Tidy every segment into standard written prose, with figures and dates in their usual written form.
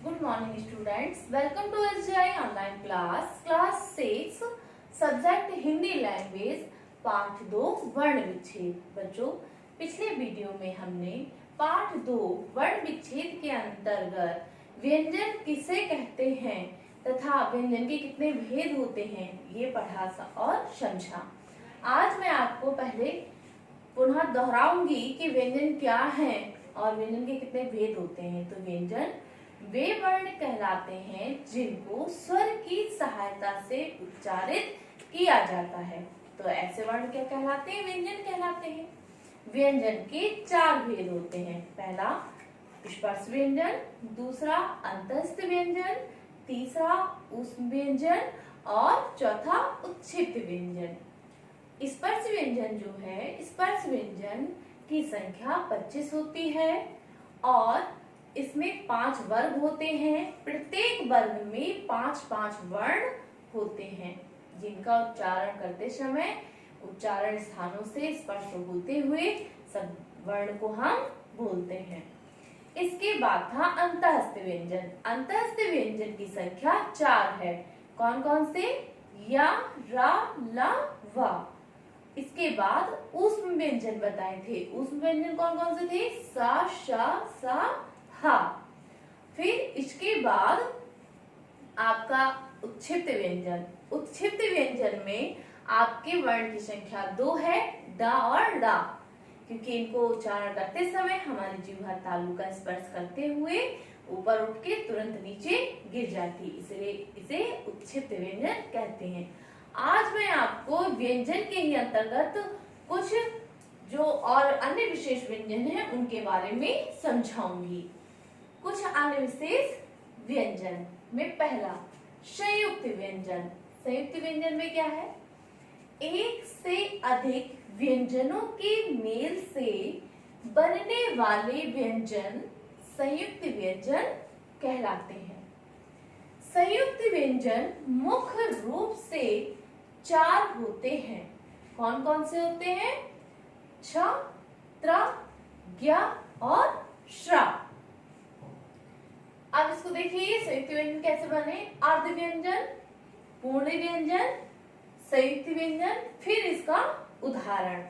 Good morning students. Welcome to SGI online class 6 subject Hindi language पाठ 2 वर्ण विच्छेद। बच्चों, पिछले वीडियो में हमने पाठ 2 वर्ण विच्छेद के अंतर्गत व्यंजन किसे कहते हैं तथा व्यंजन के कितने भेद होते हैं ये पढ़ा और समझा। आज मैं आपको पहले पुनः दोहराऊंगी कि व्यंजन क्या है और व्यंजन के कितने भेद होते हैं। तो व्यंजन वे वर्ण कहलाते हैं जिनको स्वर की सहायता से उच्चारित किया जाता है। तो ऐसे वर्ण क्या कहलाते हैं? व्यंजन कहलाते हैं। व्यंजन के 4 भेद होते हैं। पहला स्पर्श व्यंजन, दूसरा अंतस्थ व्यंजन, तीसरा ऊष्म व्यंजन और चौथा उत्क्षिप्त व्यंजन। स्पर्श व्यंजन जो है, स्पर्श व्यंजन की संख्या 25 होती है और इसमें 5 वर्ग होते हैं। प्रत्येक वर्ग में 5-5 वर्ण होते हैं जिनका उच्चारण करते समय उच्चारण स्थानों से स्पर्श होते हुए सब वर्ण को हम बोलते हैं। इसके बाद था अंतःस्थ व्यंजन। अंतःस्थ व्यंजन की संख्या 4 है। कौन कौन से? या, रा, ला, वा। इसके बाद ऊष्म व्यंजन बताए थे। ऊष्म व्यंजन कौन कौन से थे? सा, शा, सा, हा। फिर इसके बाद आपका उत्क्षिप्त व्यंजन। उत्क्षिप्त व्यंजन में आपके वर्ण की संख्या 2 है, डा और डा, क्योंकि इनको उच्चारण करते समय हमारी जिह्वा तालु का स्पर्श करते हुए ऊपर उठ के तुरंत नीचे गिर जाती, इसलिए इसे उत्क्षिप्त व्यंजन कहते हैं। आज मैं आपको व्यंजन के ही अंतर्गत कुछ जो और अन्य विशेष व्यंजन हैं उनके बारे में समझाऊंगी। कुछ अन्य विशेष व्यंजन में पहला संयुक्त व्यंजन। संयुक्त व्यंजन में क्या है? एक से अधिक व्यंजनों के मेल से बनने वाले व्यंजन संयुक्त व्यंजन कहलाते हैं। संयुक्त व्यंजन मुख्य रूप से 4 होते हैं। कौन कौन से होते हैं? छ, त्र, ज्ञ और श्रा। अब इसको देखिए, संयुक्त व्यंजन कैसे बने? अर्ध व्यंजन, पूर्ण व्यंजन, संयुक्त व्यंजन, फिर इसका उदाहरण।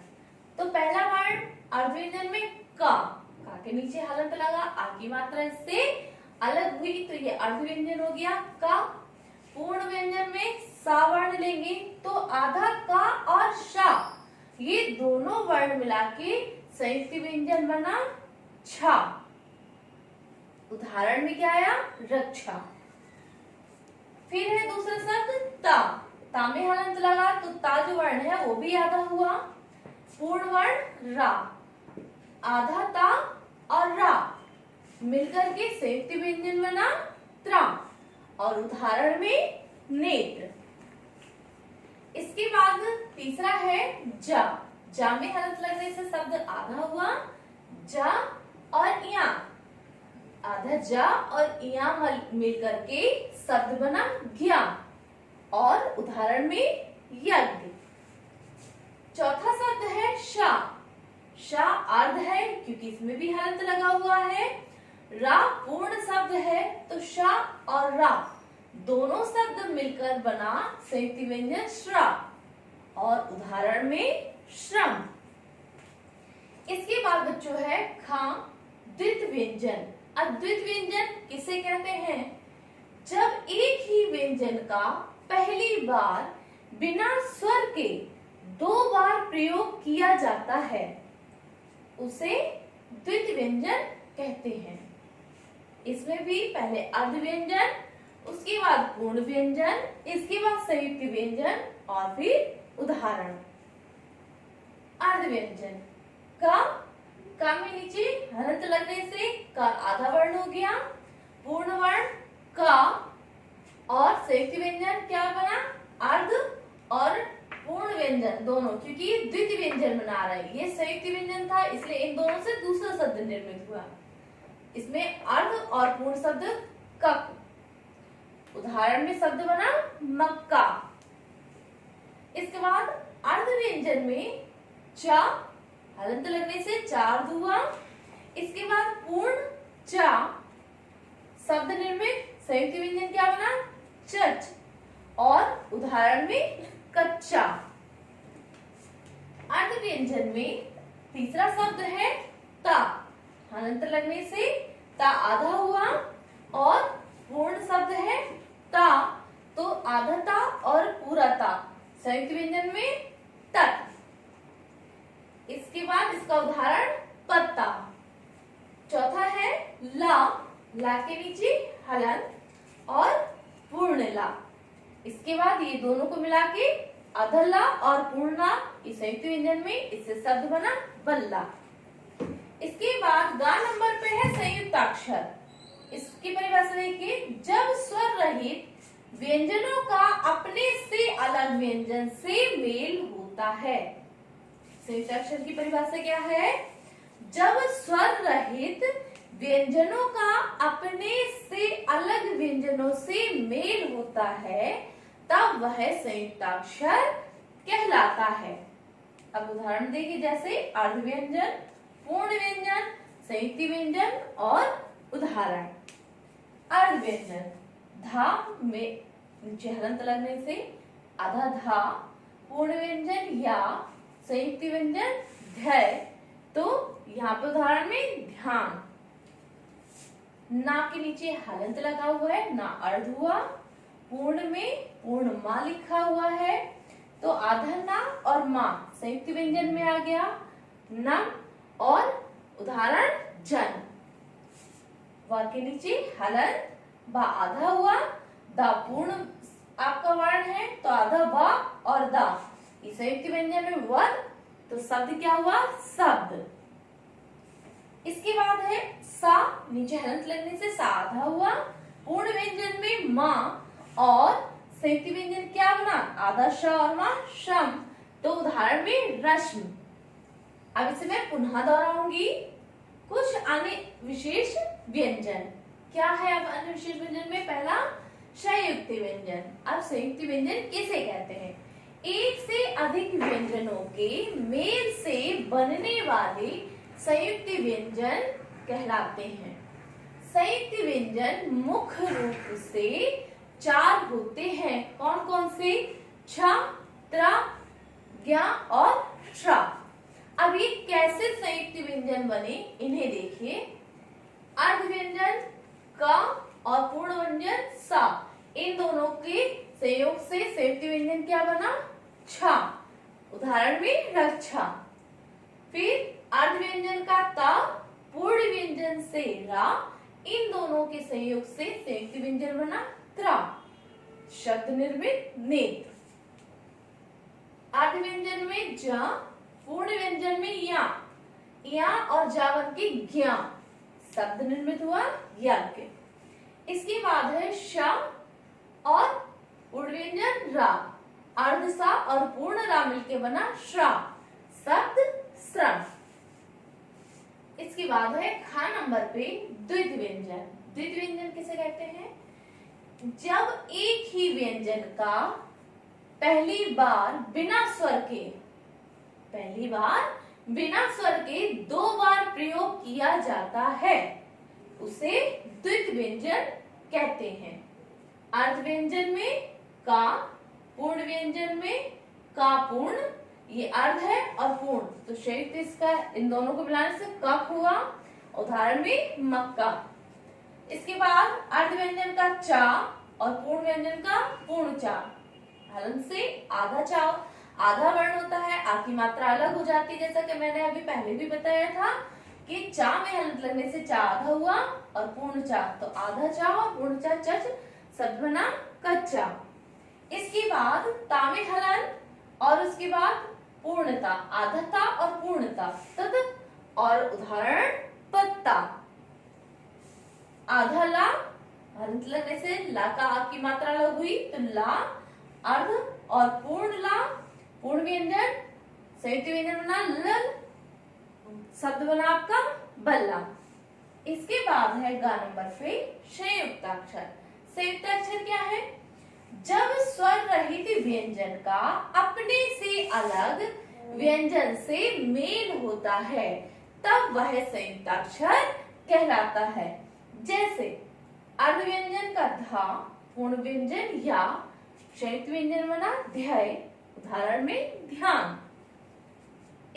तो पहला वर्ण अर्ध व्यंजन में का के नीचे हलंत लगा, आ की मात्रा इससे अलग हुई तो ये अर्ध व्यंजन हो गया का। पूर्ण व्यंजन में सा वर्ण लेंगे तो आधा का और शा, ये दोनों वर्ण मिला के संयुक्त व्यंजन बना छा। उदाहरण में क्या आया? रक्षा। फिर है दूसरा शब्द ता में हलंत लगा तो ता जो वर्ण है वो भी आधा हुआ। पूर्ण वर्ण रा, आधा ता और रा मिलकर के संयुक्त व्यंजन बना त्रा। और उदाहरण में नेत्र। इसके बाद तीसरा है जा में हलंत लगने से शब्द आधा हुआ। जा और या, आधा जा और या मिलकर के शब्द बना ज्ञा। और उदाहरण में यज्ञ। चौथा शब्द है शा अर्ध है क्योंकि इसमें भी हलंत लगा हुआ है। रा पूर्ण शब्द है तो शा और रा दोनों शब्द मिलकर बना संयुक्त व्यंजन श्रा। और उदाहरण में श्रम। इसके बाद बच्चों है द्वित व्यंजन। अद्वित व्यंजन किसे कहते हैं? जब एक ही व्यंजन का पहली बार बिना स्वर के 2 बार प्रयोग किया जाता है उसे द्वित व्यंजन कहते हैं। इसमें भी पहले अर्ध व्यंजन, उसके बाद पूर्ण व्यंजन, इसके बाद संयुक्त व्यंजन और फिर उदाहरण। अर्ध व्यंजन का में नीचे हलंत लगने से का आधा वर्ण हो गया। पूर्ण वर्ण का और संयुक्त व्यंजन क्या बना? अर्ध और पूर्ण व्यंजन दोनों, क्योंकि द्वित व्यंजन बना रहे हैं। ये संयुक्त व्यंजन था इसलिए इन दोनों से दूसरा शब्द निर्मित हुआ। इसमें अर्ध और पूर्ण शब्द कप। उदाहरण में शब्द बना मक्का। इसके बाद अर्ध व्यंजन में चा हलंत लगने से चार हुआ। इसके बाद पूर्ण चा शब्द निर्मित संयुक्त व्यंजन क्या बना? चच। और उदाहरण में कच्चा। अर्ध व्यंजन में तीसरा शब्द है ता। हलंत लगने से ता आधा हुआ और पूर्ण शब्द है ता, तो आधा ता और पूरा ता संयुक्त व्यंजन में तत। इसके बाद इसका उदाहरण पत्ता। चौथा है ला। ला के नीचे हलंत और पूर्ण ला। इसके बाद ये दोनों को मिला के आधा ला और पूर्ण ला इस संयुक्त व्यंजन में, इससे शब्द बना बल्ला। इसके बाद गा नंबर पे है संयुक्ताक्षर। इसकी परिभाषा देखिए, जब स्वर रहित व्यंजनों का अपने से अलग व्यंजन से मेल होता है। संयुक्ताक्षर की परिभाषा क्या है? जब स्वर रहित व्यंजनों का अपने से अलग व्यंजनों से मेल होता है तब वह संयुक्ताक्षर कहलाता है। अब उदाहरण देखिए, जैसे अर्ध व्यंजन, पूर्ण व्यंजन, संयुक्त व्यंजन और उदाहरण। अर्ध व्यंजन, धा में नीचे हलंत लगने से आधा धा, पूर्ण व्यंजन या संयुक्त व्यंजन ध्य, तो यहाँ पे उदाहरण में ध्यान। ना के नीचे हलंत लगा हुआ है, ना अर्ध हुआ। पूर्ण में पूर्ण माँ लिखा हुआ है, तो आधा ना और माँ संयुक्त व्यंजन में आ गया नम, और उदाहरण जन। वा के नीचे हलंत, बा आधा हुआ, दा पूर्ण आपका वर्ण है, तो आधा बा और दा इस संयुक्त व्यंजन में वर, तो शब्द क्या हुआ? शब्द। इसके बाद है सा। नीचे हलंत लगने से सा आधा हुआ। पूर्ण व्यंजन में माँ और संयुक्त व्यंजन क्या बना? आधा श और माँ शम, तो उदाहरण में रश्मि। अब इसे मैं पुनः दोहराऊंगी। कुछ अन्य विशेष व्यंजन क्या है? अब अन्य विशेष व्यंजन में पहला संयुक्त व्यंजन। अब संयुक्त व्यंजन किसे कहते हैं? एक से अधिक व्यंजनों के मेल से बनने वाले संयुक्त व्यंजन कहलाते हैं। संयुक्त व्यंजन मुख्य रूप से 4 होते हैं। कौन कौन से? छ, त्र, ज्ञ और श्र। अब ये कैसे संयुक्त व्यंजन बने इन्हें देखिए। अर्ध व्यंजन क और पूर्ण व्यंजन स, इन दोनों के संयोग से संयुक्त व्यंजन क्या बना? छ, उदाहरण में रक्षा। फिर अर्ध व्यंजन का त, पूर्ण व्यंजन से रा, इन दोनों के संयोग से संयुक्त व्यंजन बना त्रा, शब्द निर्मित नेत्र। अर्ध व्यंजन में ज, पूर्ण व्यंजन में या और जावन के ज्ञा, शब्द निर्मित हुआ यज्ञ। इसके बाद है श और पूर्ण व्यंजन रा, अर्ध सा और पूर्ण रा मिलके बना श्रा, शब्द श्रम। इसके बाद है खा नंबर पे द्वित व्यंजन। द्वित व्यंजन किसे कहते हैं? जब एक ही व्यंजन का पहली बार बिना स्वर के 2 बार प्रयोग किया जाता है उसे द्वित व्यंजन कहते हैं। अर्ध व्यंजन में का, पूर्ण व्यंजन में का पूर्ण, ये अर्ध है और पूर्ण, तो संयुक्त इसका इन दोनों को मिलाने से कप हुआ, उदाहरण में मक्का। इसके बाद अर्ध व्यंजन का चा और पूर्ण व्यंजन का पूर्ण चा, हलन से आधा चा, आधा वर्ण होता है, आ की मात्रा अलग हो जाती है, जैसा कि मैंने अभी पहले भी बताया था कि चा में हलंत लगने से चा आधा हुआ और पूर्ण चा, तो आधा चा और पूर्ण चा चच, शब्द बना कच्चा। इसके बाद ता में हलंत और उसके बाद पूर्णता, आधाता और पूर्णता, तद और उदाहरण पत्ता। आधा ला, हलंत लगने से ला का आ की मात्रा अलग हुई, तो ला, अर्ध और पूर्ण ला, पूर्ण व्यंजन, संयुक्त व्यंजन बना लल, शब्द बना आपका बल्ला। इसके बाद है गा नंबर पे संयुक्ताक्षर। संयुक्ताक्षर क्या है? जब स्वर रहित व्यंजन का अपने से अलग व्यंजन से मेल होता है तब वह संयुक्ताक्षर कहलाता है। जैसे अर्ध व्यंजन का धा पूर्ण व्यंजन या संयुक्त व्यंजन बना ध्यय, उदाहरण में ध्यान।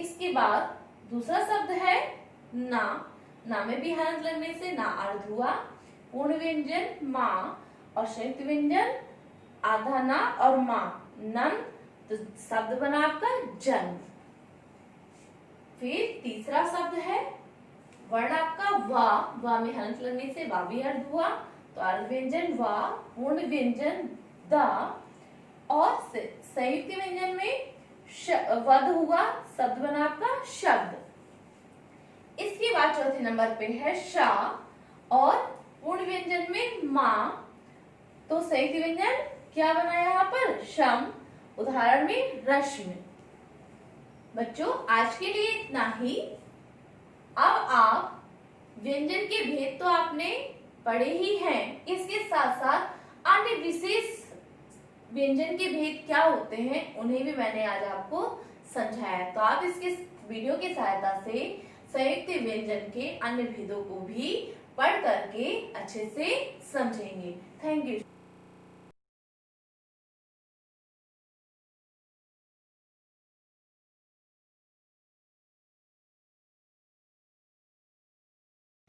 इसके बाद दूसरा शब्द है ना। ना में भी हलंत लगने से ना अर्ध हुआ। पूर्ण व्यंजन माँ और संयुक्त व्यंजन आधा ना और माँ नन, तो शब्द बना आपका जन्म। फिर तीसरा शब्द है वर्ण आपका वा में हलंत लगने से वा भी अर्ध हुआ, तो अर्ध व्यंजन वा, पूर्ण व्यंजन दा और संयुक्त व्यंजन में वध हुआ, शब्द बना आपका शब्द। इसके बाद चौथे नंबर पे है शा और पूर्ण व्यंजन में माँ, तो संयुक्त व्यंजन क्या बना यहाँ पर शम, उदाहरण में रश्मि। बच्चों आज के लिए इतना ही। अब आप व्यंजन के भेद तो आपने पढ़े ही हैं, इसके साथ साथ अन्य विशेष व्यंजन के भेद क्या होते हैं उन्हें भी मैंने आज आपको समझाया। तो आप इसके वीडियो की सहायता से संयुक्त व्यंजन के अन्य भेदों को भी पढ़ करके अच्छे से समझेंगे। Thank you.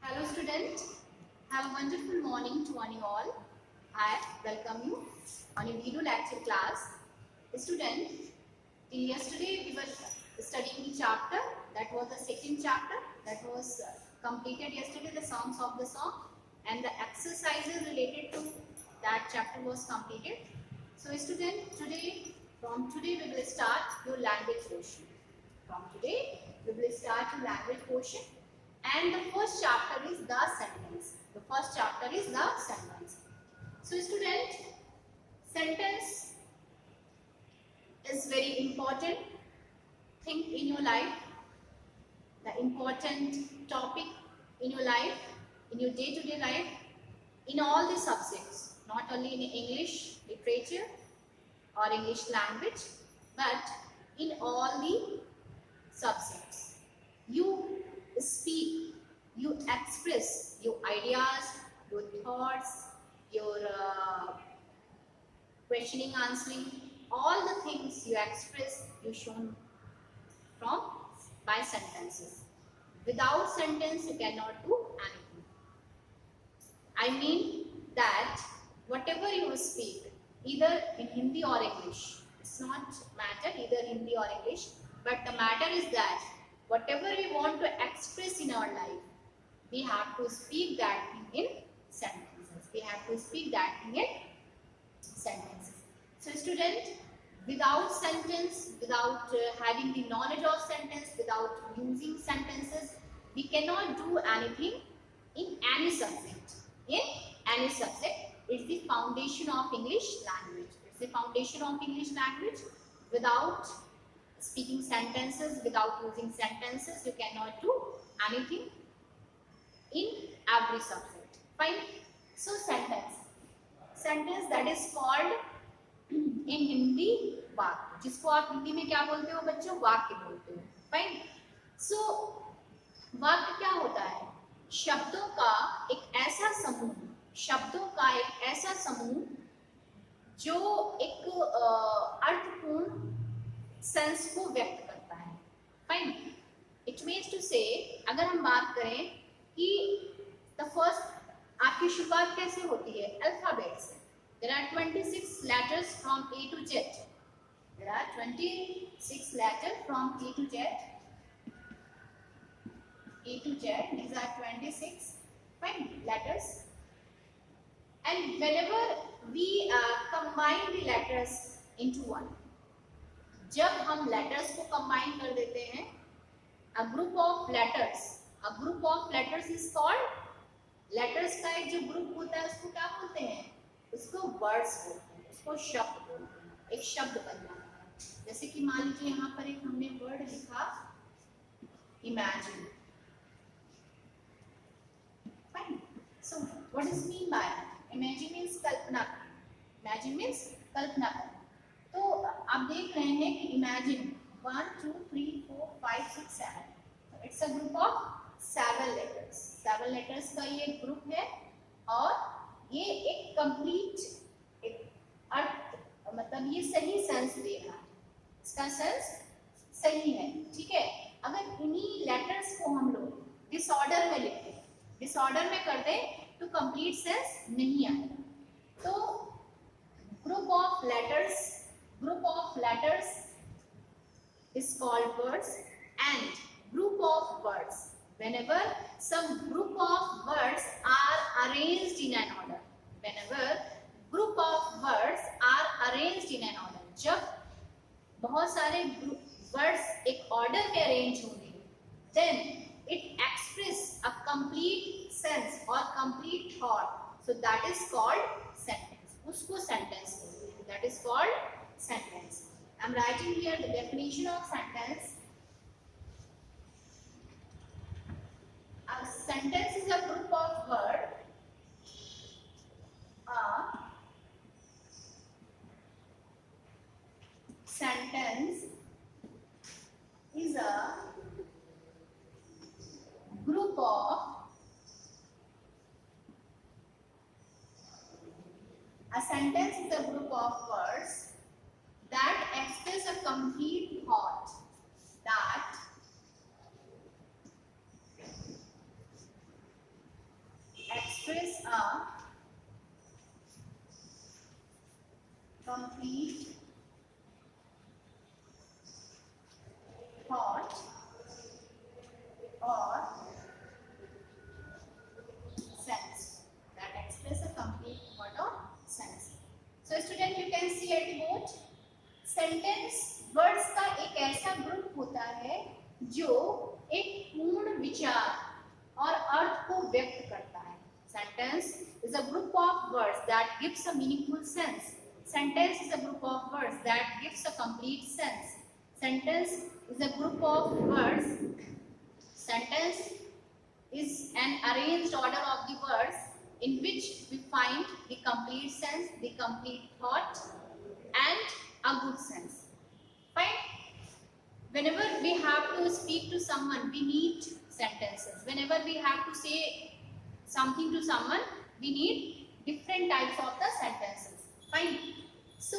Hello student, have a wonderful morning to one you all. I welcome you on your video lecture class. Student, till yesterday we were studying the chapter, that was the second chapter, that was completed yesterday, the songs of the song, and the exercises related to that chapter was completed. So student, from today we will start your language portion. From today we will start your language portion. And the first chapter is the sentence. The first chapter is the sentence. So student, sentence is very important thing in your life, the important topic in your life, in your day-to-day life, in all the subjects, not only in English literature or English language, but in all the subjects. You speak, you express your ideas, your thoughts, your questioning, answering, all the things you express, you shown from by sentences. Without sentence, you cannot do anything. I mean that whatever you speak, either in Hindi or English, it's not matter either Hindi or English, but the matter is that whatever we want to express in our life, we have to speak that thing in sentences. We have to speak that thing in sentences. So student, without sentence, without having the knowledge of sentence, without using sentences, we cannot do anything in any subject. In any subject, it's the foundation of English language. It's the foundation of English language. Without speaking sentences, without using sentences, you cannot do anything in every subject. Fine. So sentence that is called in Hindi वाक्य, जिसको आप हिंदी में क्या बोलते हो बच्चों, वाक्य बोलते हो. फाइन. सो वाक्य क्या होता है, शब्दों का एक ऐसा समूह जो एक अर्थपूर्ण सेंस को व्यक्त करता है. फाइन. इट मीन्स टू से, अगर हम बात करें कि द फर्स्ट, आपकी शुरुआत कैसे होती है, अल्फाबेट से. There are 26 letters from A to Z. There are 26 letters from A to Z. A to Z. These are 26 fine letters. And whenever we combine the letters into one, जब हम letters को combine कर देते हैं, a group of letters is called, letters का एक जो group होता है उसको क्या बोलते हैं, उसको वर्ड्स बोलते हैं, उसको शब्द बोलते हैं. एक शब्द बन जाता है. जैसे कि मान लीजिए यहाँ पर एक हमने वर्ड लिखा imagine. Fine. So what is mean by imagine? Means कल्पना करना. इमेजिन मीन्स कल्पना करना. तो आप देख रहे हैं कि imagine 1 2 3 4 5 6 7, it's a group of 7 letters. 7 letters का ये ग्रुप है और ये एक कंप्लीट एक अर्थ मतलब ये सही सेंस दे रहा है, इसका सेंस सही है, ठीक है। अगर इन्हीं लेटर्स को हम लोग डिसऑर्डर में लिखते हैं, डिसऑर्डर में कर दें तो कंप्लीट सेंस नहीं आएगा। तो group of letters is called words, and group of words, whenever some group of words are arranged in an order, whenever group of words are arranged in an order, जब बहुत सारे words एक order में arrange होंगे, then it express a complete sense or complete thought, so that is called sentence, उसको sentence बोलते हैं, that is called sentence. I am writing here the definition of sentence. A sentence is a group of words. A sentence is a group of words that express a complete thought, that express a complete thought or sense, that express a complete thought or sense. So student, you can see at the board, sentence words का एक ऐसा group होता है जो एक पूर्ण विचार और अर्थ को व्यक्त करता है. Sentence is a group of words that gives a meaningful sense. Sentence is a group of words that gives a complete sense. Sentence is a group of words. Sentence is an arranged order of the words in which we find the complete sense, the complete thought, and a good sense. Fine. Whenever we have to speak to someone, we need sentences. Whenever we have to say something to someone, we need different types of the sentences. Fine. So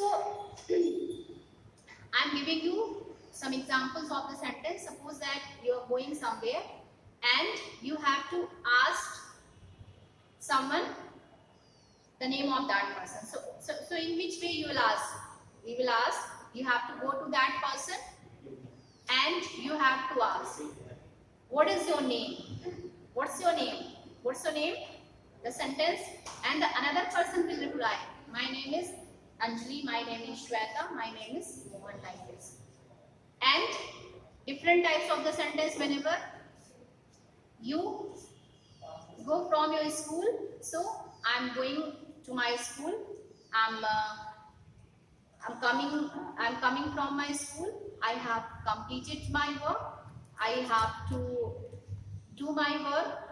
I am giving you some examples of the sentence. Suppose that you are going somewhere and you have to ask someone the name of that person. So in which way you will ask? We will ask, you have to go to that person and you have to ask, what is your name? What's your name? What's your name? The sentence, and the another person will reply, my name is Anjali, my name is Shweta, my name is Mohan, like this. And different types of the sentence whenever you go from your school. So I'm going to my school. I'm coming from my school. I have completed my work. I have to do my work.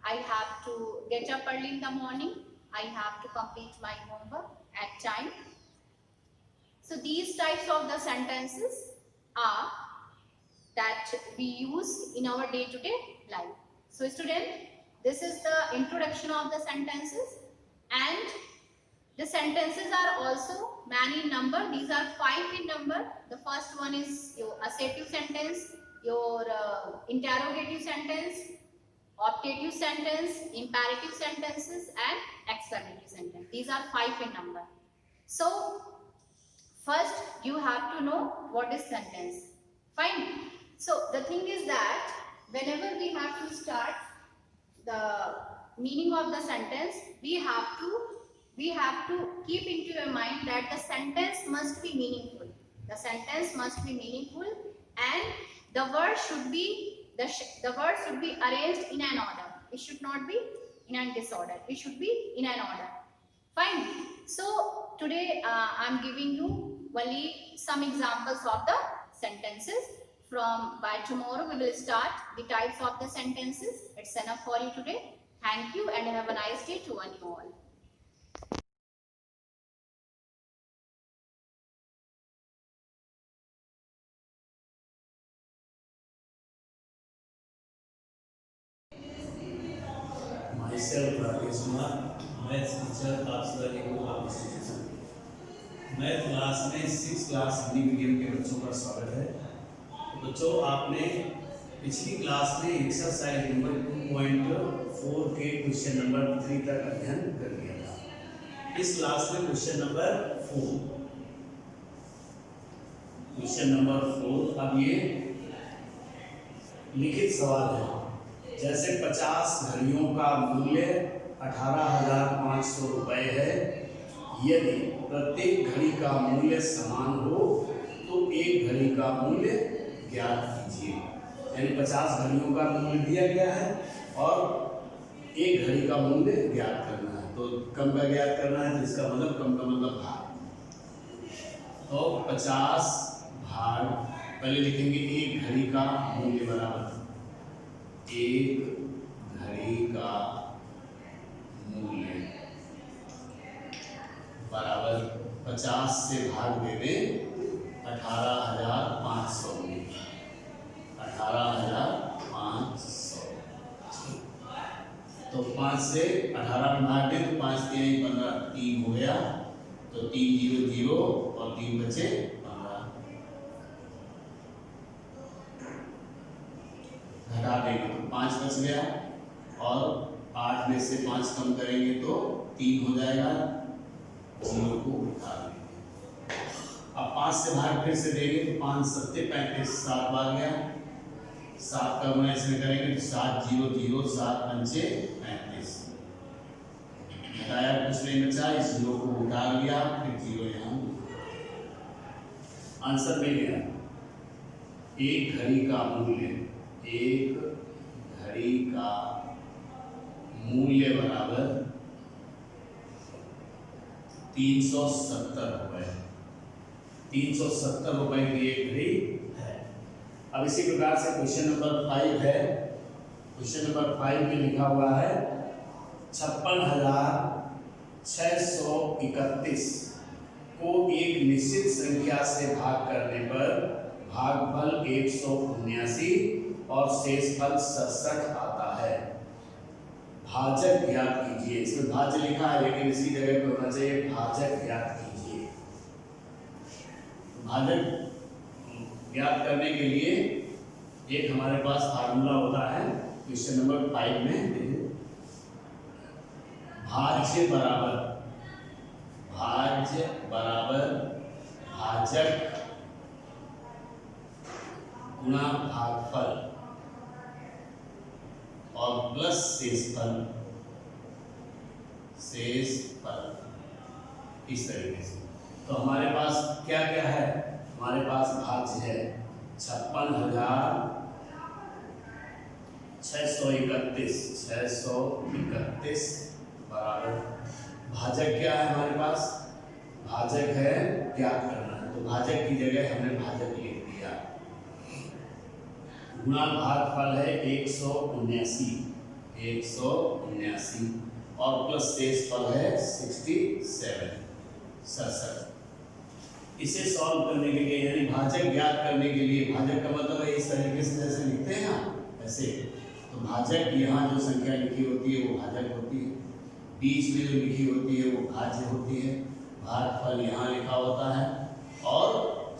I have to get up early in the morning. I have to complete my homework at time. So these types of the sentences are that we use in our day-to-day life. So student, this is the introduction of the sentences, and the sentences are also many in number. These are 5 in number. The first one is your assertive sentence, your interrogative sentence, optative sentence, imperative sentences, and exclamative sentence. These are 5 in number. So first you have to know what is sentence. Fine. So the thing is that whenever we have to start the meaning of the sentence, we have to keep into your mind that the sentence must be meaningful. The sentence must be meaningful, and the words should be arranged in an order. It should not be in a disorder. It should be in an order. Fine. So today I am giving you only some examples of the sentences. By tomorrow we will start the types of the sentences. It's enough for you today. Thank you and have a nice day to one you all. Myself, Rakesh Kumar. Maths teacher आप सभी को math class में 6 class Hindi medium के बच्चों का स्वागत है। तो बच्चों, आपने पिछली क्लास में एक्सरसाइज नंबर 2.4 के क्वेश्चन नंबर 3 तक अध्ययन कर लिया था। इस क्लास में क्वेश्चन नंबर 4 अब ये लिखित सवाल है। जैसे 50 घड़ियों का मूल्य 18,500 रुपये है। यदि प्रत्येक घड़ी का मूल्य समान हो तो एक घड़ी का मूल्य ज्ञात कीजिए। यानी 50 घड़ियों का मूल्य दिया गया है और एक घड़ी का मूल्य ज्ञात करना है। तो कम का ज्ञात करना है, तो इसका मतलब कम का मतलब भाग। तो 50 भाग पहले लिखेंगे एक घड़ी का मूल्य बराबर एक घड़ी का मूल्य बराबर 50 से भाग दे दें 18,500 में 18,500। तो 5 से 18 में भाग दें तो 5 3 15 3 हो गया। तो 3 0 0 और 3 बचे 15। घटा देंगे तो 5 बच गया और 8 में से 5 कम करेंगे तो 3 हो जाएगा। 0 को उठा देंगे। अब 5 से भाग फिर से देंगे तो 5 7 35 7 बार गया। 7 का गुणा इसमें करेंगे तो 7 0 0 7 5 35। घटाया कुछ नहीं बचा, इस 0 को उठा लिया, फिर 0 यहाँ। आंसर मिल गया। एक घड़ी का मूल्य बराबर 370 रुपए। 370 रुपए की एक घड़ी है। अब इसी प्रकार से क्वेश्चन नंबर 5 है। क्वेश्चन नंबर 5 में लिखा हुआ है 56,631 को एक निश्चित संख्या से भाग करने पर भागफल 179 और शेषफल 67 आता है। भाजक ज्ञात कीजिए। इसमें भाज्य लिखा है लेकिन इसी जगह पे होना चाहिए भाजक ज्ञात कीजिए। भाजक ज्ञात करने के लिए एक हमारे पास फार्मूला होता है। क्वेश्चन नंबर 5 में भाज्य बराबर भाजक गुणा भागफल और प्लस शेषफल इस तरीके से। तो हमारे पास क्या क्या है? हमारे पास भाज्य है 56,631 बराबर भाजक क्या है हमारे पास? भाजक है ज्ञात करना है, तो भाजक की जगह हमने भाजक लिख दिया। गुणा भागफल है 179 और प्लस शेषफल है 67। इसे सॉल्व करने के लिए यानी भाजक ज्ञात करने के लिए, भाजक का मतलब है इस तरीके से जैसे लिखते हैं ना ऐसे। तो भाजक यहाँ जो संख्या लिखी होती है वो भाजक होती है, बीच में जो लिखी होती है वो भाज्य होती है। भागफल यहाँ लिखा होता है और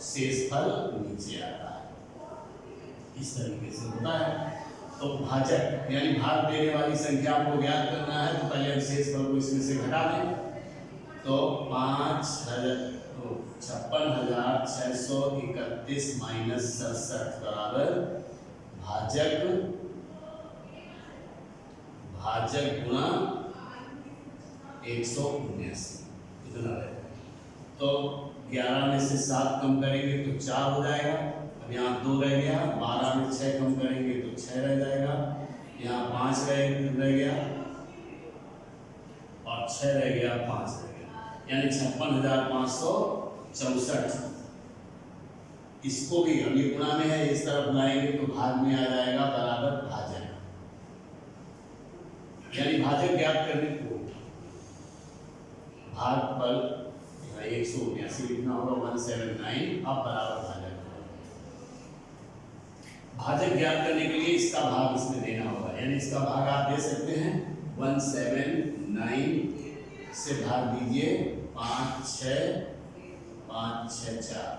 शेषफल नीचे आता है। इस तरीके से होता है। तो भाजक यानी भाग देने वाली संख्या को ज्ञात करना है, तो पहले हम शेषफल को इसमें से घटा दें। तो 56,631 माइनस 67 बराबर भाजक गुणा 179 इतना रहेगा। तो 11 में से 7 कम करेंगे तो 4 हो जाएगा। अब यहाँ 2 रह गया। 12 में 6 कम करेंगे तो 6 रह जाएगा। यहाँ 5 रह गया और 6 रह गया, 5 रह गया, यानी 56,564। इसको भी अब ये गुणा में है, इस तरफ लाएंगे तो भाग में आ जाएगा बराबर भाजक। यानी भाजक ज्ञात करने को भागफल 179 लिखना होगा 179 अब बराबर भाजक ज्ञात करने के लिए इसका भाग इसमें देना होगा। यानी इसका भाग आप दे सकते हैं 179 से भाग दीजिए 5 6 5 6 4।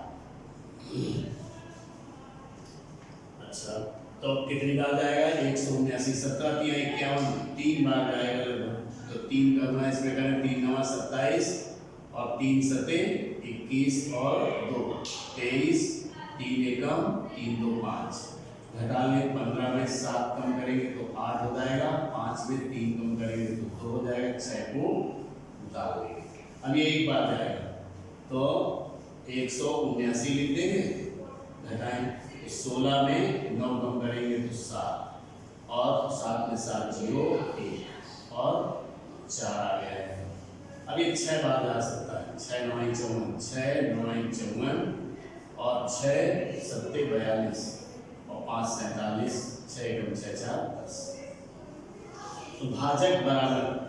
अच्छा तो कितनी बार जाएगा 179, 17 3 51, 3 बार जाएगा लगभग। तो 3 करना इसमें करें, 3 9 27 और 3 सते 21 और 2 23, 3 एकम 3 2 5। घटा लें 15 में 7 कम करेंगे तो 8 हो जाएगा, 5 में 3 कम करेंगे तो 2 हो जाएगा, 6 को उतार लेंगे। अब ये एक बार जाएगा तो 179 लिख देंगे, घटाएं 16 में 9 कम करेंगे तो 7 और 7 में 7 0 1 और 4 आ गया है। अब ये 6 बार जा सकता है, 6 9 54, 6 9 54 और 6 7 42 और 5 47, 6 एकम 6 4 10। तो भाजक बराबर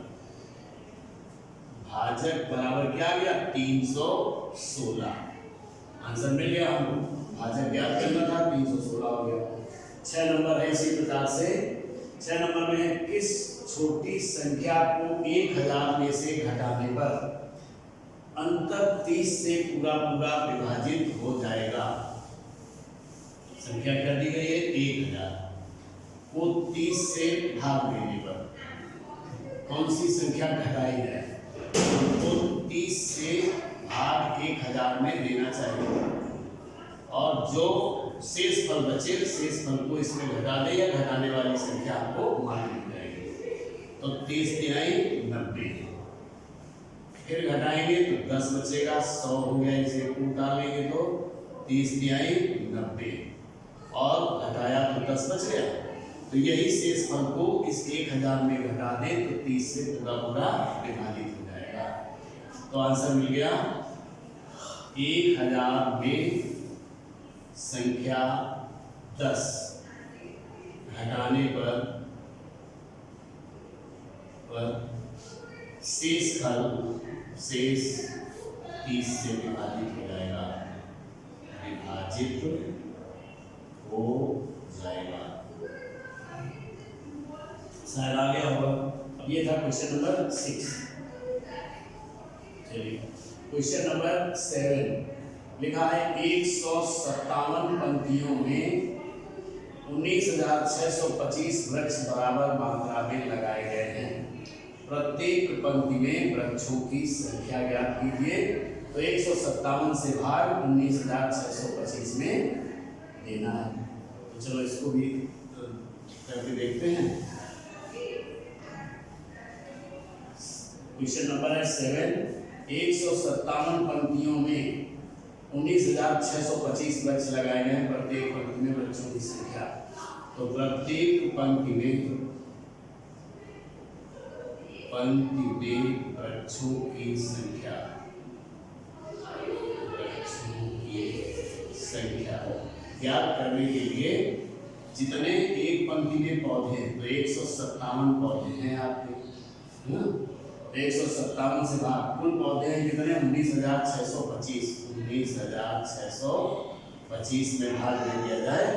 क्या आ गया 316। आंसर मिल गया हमको, भाजक ज्ञात करना था 316 हो गया। 6 नंबर है इसी प्रकार से। 6 नंबर में किस छोटी संख्या को 1000 में से घटाने पर अंतर 30 से पूरा विभाजित हो जाएगा। संख्या कर दी गई है 1000 को 30 से भाग देने पर कौन सी संख्या घटाई जाए, तो 30 से भाग 1000 में देना चाहिए और जो शेष फल बचे शेष फल को इसमें घटा दे या घटाने वाली संख्या आपको मालूम जाएगी। तो 30 तिहाई 90, फिर घटाएंगे तो 10 बचेगा, 100 हो गया, इसे उतार लेंगे तो 30 तिहाई 90 और घटाया तो 10 बच गया। तो यही शेष फल को इस 1000 में घटा दें तो 30 से पूरा विभाजित हो जाएगा। तो आंसर मिल गया 1000 में संख्या 10 घटाने पर शेष फल 30 से विभाजित हो जाएगा, शायद आ गया होगा। अब ये था क्वेश्चन नंबर 6। चलिए क्वेश्चन नंबर 7 लिखा है 157 पंक्तियों में 19,625 वृक्ष बराबर मात्रा में लगाए गए हैं। प्रत्येक पंक्ति में वृक्षों की संख्या ज्ञात कीजिए। तो 157 से भाग 19,625 में देना है। तो चलो इसको भी करके देखते हैं। क्वेश्चन नंबर है 7। 157 पंक्तियों में 19,625 वृक्ष लगाए गए हैं। प्रत्येक पंक्ति में वृक्षों की संख्या, तो प्रत्येक पंक्ति में वृक्षों की संख्या ज्ञात करने के लिए जितने एक पंक्ति में पौधे हैं तो 157 पौधे हैं आपके, है ना। 157 से भाग कुल पौधे हैं कितने 19,625। 19,625 में भाग दे दिया जाए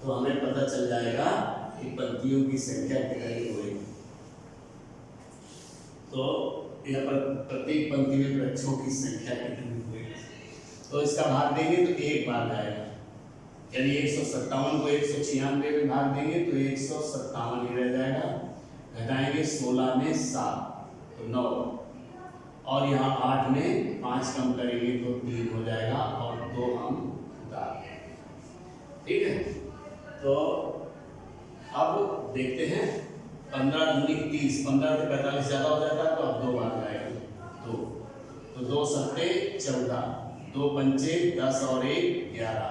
तो हमें पता चल जाएगा कि पंक्तियों की संख्या कितनी होगी। तो यहाँ पर प्रत्येक पंक्ति में वृक्षों की संख्या कितनी हुई, तो इसका भाग देंगे तो एक बार जाएगा, यानी 157 को 196 में भाग देंगे तो 157 ही रह जाएगा। घटाएंगे 16 में 7 तो 9 और यहाँ 8 में 5 कम करेंगे तो 3 हो जाएगा और 2 हम उतार देंगे। ठीक है, तो अब देखते हैं 15 दूनी 30, 15 से 45 ज़्यादा हो जाता है तो अब 2 बार जाएगा 2, तो 2 सत्ते 14, 2 पंचे 10 और 1 11,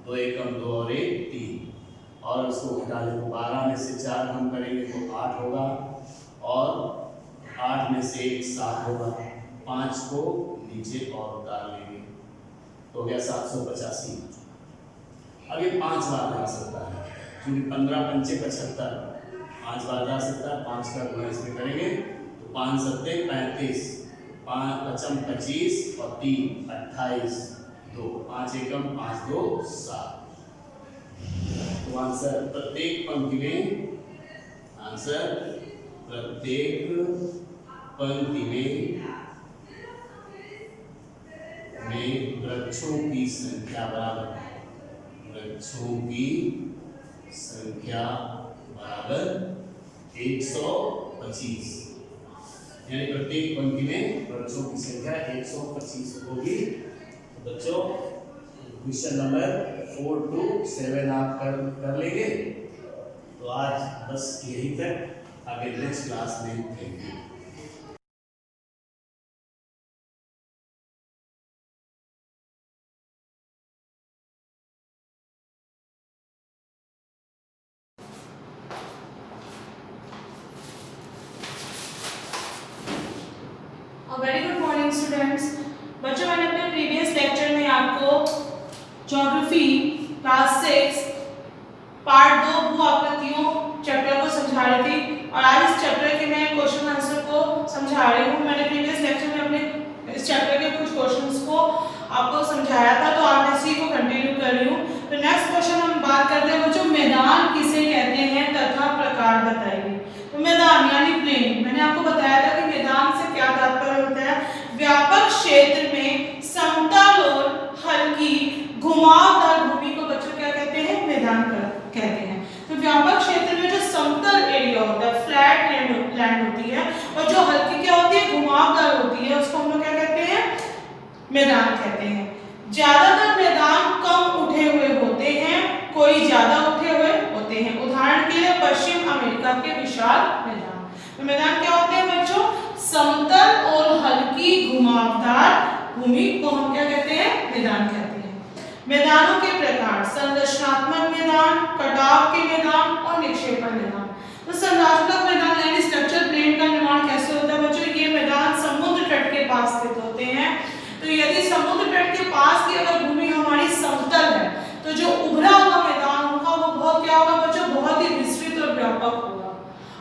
2 एकम 2 और 1 3 और उसको घटा लें तो 12 में से 4 कम करेंगे तो 8 होगा और 8 में से 1 7 होगा, 5 को नीचे और उतार लेंगे तो हो गया 785। अब ये 5 बार जा सकता है क्योंकि 15 पंचे 75, 5 बार जा सकता है। 5 का गुणा इसमें करेंगे तो 5 सत्ते 35, 5 पचम 25 और 3 28, 2 5 एकम 5 2 7। तो आंसर प्रत्येक पंक्ति में प्रत्येक पंक्ति में वृक्षों की संख्या बराबर, वृक्षों की संख्या बराबर 125, यानी प्रत्येक पंक्ति में वृक्षों की संख्या 125 होगी। बच्चों क्वेश्चन नंबर 4 to 7 आप कर लेंगे। तो आज बस यही तक, आगे नेक्स्ट क्लास में देखेंगे। Very good morning students. बच्चों मैंने अपने प्रीवियस लेक्चर में आपको ज्योग्राफी क्लास 6 पार्ट 2 भू आकृतियों चैप्टर को समझा रही थी और आज इस चैप्टर के मैं क्वेश्चन आंसर को समझा रही हूँ। मैंने प्रीवियस लेक्चर में अपने इस चैप्टर के कुछ क्वेश्चंस को आपको समझाया था, तो आज इसी को कंटिन्यू कर रही हूँ। तो नेक्स्ट क्वेश्चन हम बात करते हैं बच्चों, मैदान किसे कहते हैं तथा प्रकार बताइए। तो मैदान यानी प्लेन, मैंने आपको बताया था कि मैदान से क्या तात्पर्य होता है, व्यापक क्षेत्र में समतल और हल्की घुमावदार भूमि को बच्चों क्या कहते हैं, मैदान कहते हैं। तो व्यापक क्षेत्र में जो समतल एरिया होता है, फ्लैट लैंड होती है, और जो हल्की क्या होती है, घुमावदार होती है, उसको हम लोग क्या कहते हैं, मैदान कहते हैं। ज्यादातर मैदान कम उठे हुए होते हैं, कोई ज्यादा उठे हुए होते हैं। उदाहरण के लिए पश्चिम अमेरिका के विशाल मैदान। तो मैदान क्या होते हैं बच्चों, समतल और हल्की घुमावदार भूमि को हम क्या कहते हैं, मैदान कहते हैं। मैदानों के प्रकार, संरचनात्मक मैदान, कटाव के मैदान और निक्षेपण मैदान। तो संरचनात्मक मैदान यानी स्ट्रक्चर प्लेन का निर्माण कैसे होता है बच्चों, ये मैदान समुद्र तट के पास स्थित होते हैं। तो यदि समुद्र तट के पास की अगर भूमि हमारी समतल है, तो जो उभरा हुआ मैदान होगा वो बहुत क्या होगा बच्चों, बहुत ही विस्तृत और व्यापक होगा।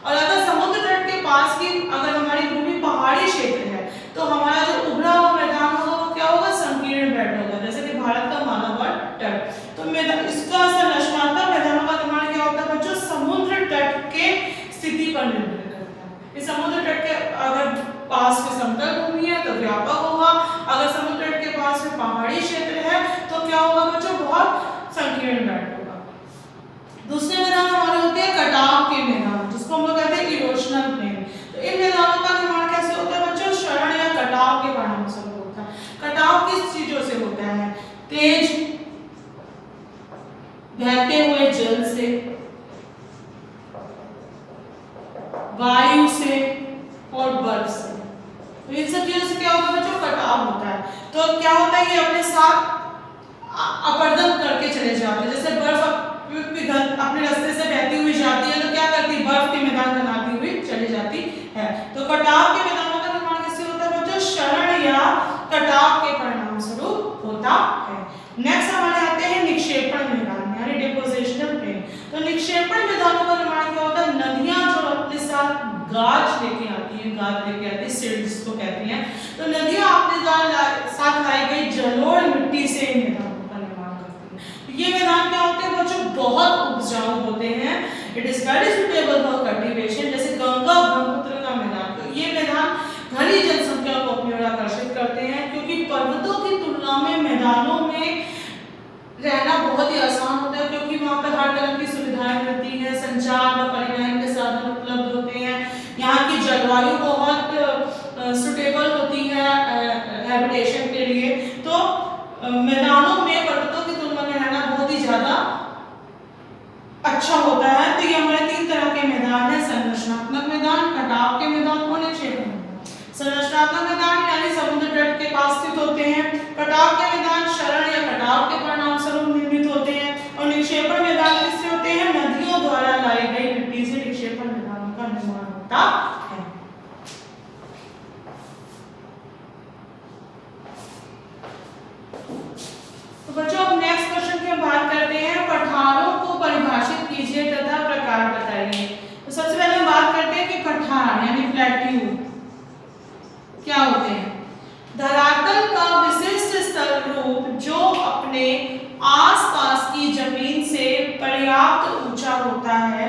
और अगर समुद्र तट के पास की अगर हमारी भूमि पहाड़ी क्षेत्र है, तो हमारा जो उभरा हुआ मैदान होगा वो क्या होगा, संकीर्ण बेल्ट होगा, जैसे कि भारत का मालाबार तट। तो मैदान, इसका संरचनात्मक मैदानों का निर्माण क्या होता है बच्चों, समुद्र तट के स्थिति पर निर्भर करता है। इस समुद्र तट के अगर पास में समतल भूमि है तो व्यापक होगा, अगर समुद्र तट के पास में पहाड़ी क्षेत्र है तो क्या होगा बच्चों, बहुत संकीर्ण बेल्ट होगा। दूसरे मैदान हमारे होते हैं कटाव के मैदान, जिसको हम लोग कहते हैं इरोशनल प्लेन। तो इन मैदानों का निर्माण कैसे होता है बच्चों, क्षरण या कटाव के परिणाम से होता है। कटाव किस चीजों से होता है, तेज बहते हुए जल से, वायु से और बर्फ से। तो इन सब चीजों से क्या होता है बच्चों, कटाव होता है। तो क्या होता है, ये अपने साथ अपर्दन करके चले जाते हैं। जैसे बर्फ अपने रास्ते से बहती हुई जाती है, तो क्या करती है, बर्फ के मैदान बनाती हुई चली जाती है। तो कटाव के मैदानों का निर्माण कैसे होता है बच्चों, क्षरण या कटाव के परिणाम स्वरूप होता है। नेक्स्ट हमारे आते हैं निक्षेपण मैदान यानी डिपोजिशनल प्लेन। तो निक्षेपण मैदानों का निर्माण क्या होता है, नदियां जो अपने साथ गाज लेके आती है, गाज लेके आती है, सिल्ट जिसको कहती हैं। तो नदियां अपने साथ लाई गई जलोढ़ मिट्टी से इन मैदानों का निर्माण करती है। ये मैदान क्या होते हैं बच्चों, बहुत उपजाऊ होते हैं। It is very suitable for cultivation, जैसे गंगा ब्रह्मपुत्र का मैदान। तो ये मैदान घनी जनसंख्या को अपनी ओर आकर्षित करते हैं, क्योंकि पर्वतों की तुलना में मैदानों में रहना बहुत ही आसान होता है, क्योंकि वहाँ पर हर तरह की सुविधाएं मिलती हैं, संचार व परिवहन के साधन उपलब्ध होते हैं। यहाँ की जलवायु बहुत सुटेबल होती है हैबिटेशन के लिए। तो मैदानों में पर्वतों की तुलना में रहना बहुत ही ज्यादा अच्छा होता है। तो ये हमारे 3 तरह के मैदान हैं, संरचनात्मक मैदान, कटाव के मैदान और निक्षेपण मैदान। संरचनात्मक मैदान यानी समुद्र तट के पास स्थित होते हैं, कटाव के मैदान क्षरण या कटाव के परिणाम स्वरूप निर्मित होते हैं, और निक्षेपण मैदान किससे होते हैं, नदियों द्वारा लाई गई मिट्टी से निक्षेपण मैदानों का निर्माण होता है। तो बच्चों अब नेक्स्ट क्वेश्चन की हम बात करते हैं, पठारों को परिभाषित कीजिए तथा प्रकार बताइए। तो सबसे पहले हम बात करते हैं कि पठार यानी प्लेट्यू क्या होते हैं। धरातल का विशिष्ट स्थल रूप जो अपने आसपास की जमीन से पर्याप्त ऊंचा होता है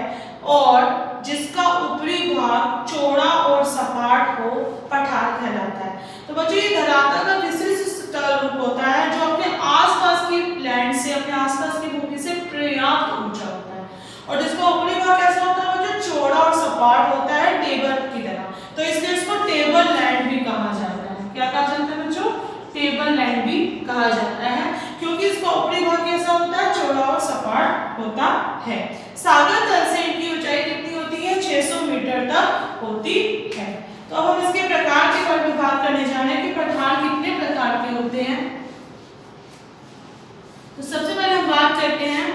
और जिसका ऊपरी भाग चौड़ा और सपाट हो पठार कहलाता है। तो बच्चों ये धरातल का विशिष्ट रूप होता है जो अपने आसपास की लैंड से, अपने आसपास की भूमि से पर्याप्त ऊंचा होता है और जिसका ऊपरी भाग कैसा होता है बच्चों, चौड़ा और सपाट होता है टेबल की तरह। तो इसलिए इसको टेबल लैंड भी कहा जाता है। क्या कहा जाता है बच्चों? टेबल लैंड भी कहा जाता है क्योंकि इसका ऊपरी भाग कैसा होता है, चौड़ा और सपाट होता है। सागर तल से इनकी ऊंचाई कितनी होती है? 600 मीटर तक होती है। तो अब हम इसके प्रकार के बारे में बात करने जा रहे हैं कि पठार कितने प्रकार के होते हैं। तो सबसे पहले हम बात करते हैं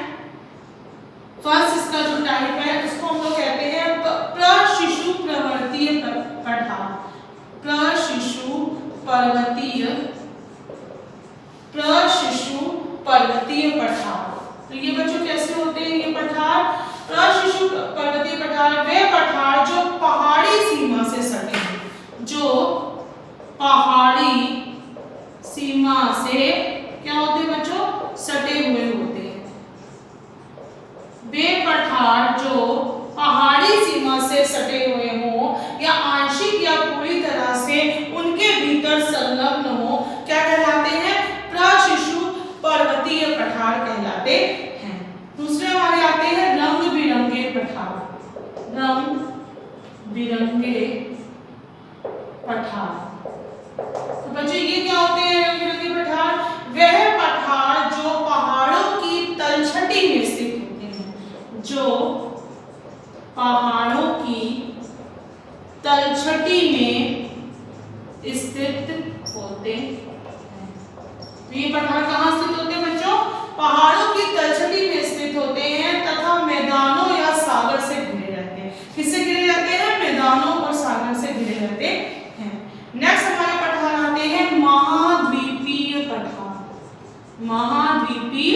फर्स्ट, इसका जो टाइप है उसको हम लोग कहते हैं प्रशिशु प्रवर्तीय पठार। प्रशिशु पर्वतीय पठार। तो ये बच्चों कैसे होते हैं ये पठार? प्रशिशु पर्वतीय पठार वे पठार जो पहाड़ी सीमा से सटे हैं, जो पहाड़ी सीमा से क्या होते हैं बच्चों? सटे हुए होते हैं। वे पठार जो पहाड़ी सीमा से सटे हुए हों या आंशिक या पूरी तरह से उनके भीतर संलग्न हो, क्या कहलाते हैं? प्रशिशु पर्वतीय पठार कहलाते हैं। दूसरे हमारे आते हैं रंग बिरंगे पठार। रंग बिरंगे पठार। तो बच्चों ये क्या होते हैं रंग बिरंगे पठार? वह पठार जो पहाड़ों की तलछटी में स्थित होते हैं, जो पहाड़ों की तलछटी में स्थित होते हैं। तो ये पठार कहाँ स्थित होते हैं बच्चों? पहाड़ों की तलछटी में स्थित होते हैं तथा मैदानों या सागर से घिरे रहते हैं। किससे घिरे रहते हैं? मैदानों और सागर से घिरे रहते हैं। नेक्स्ट हमारे पठार आते हैं महाद्वीपीय पठार। महाद्वीपीय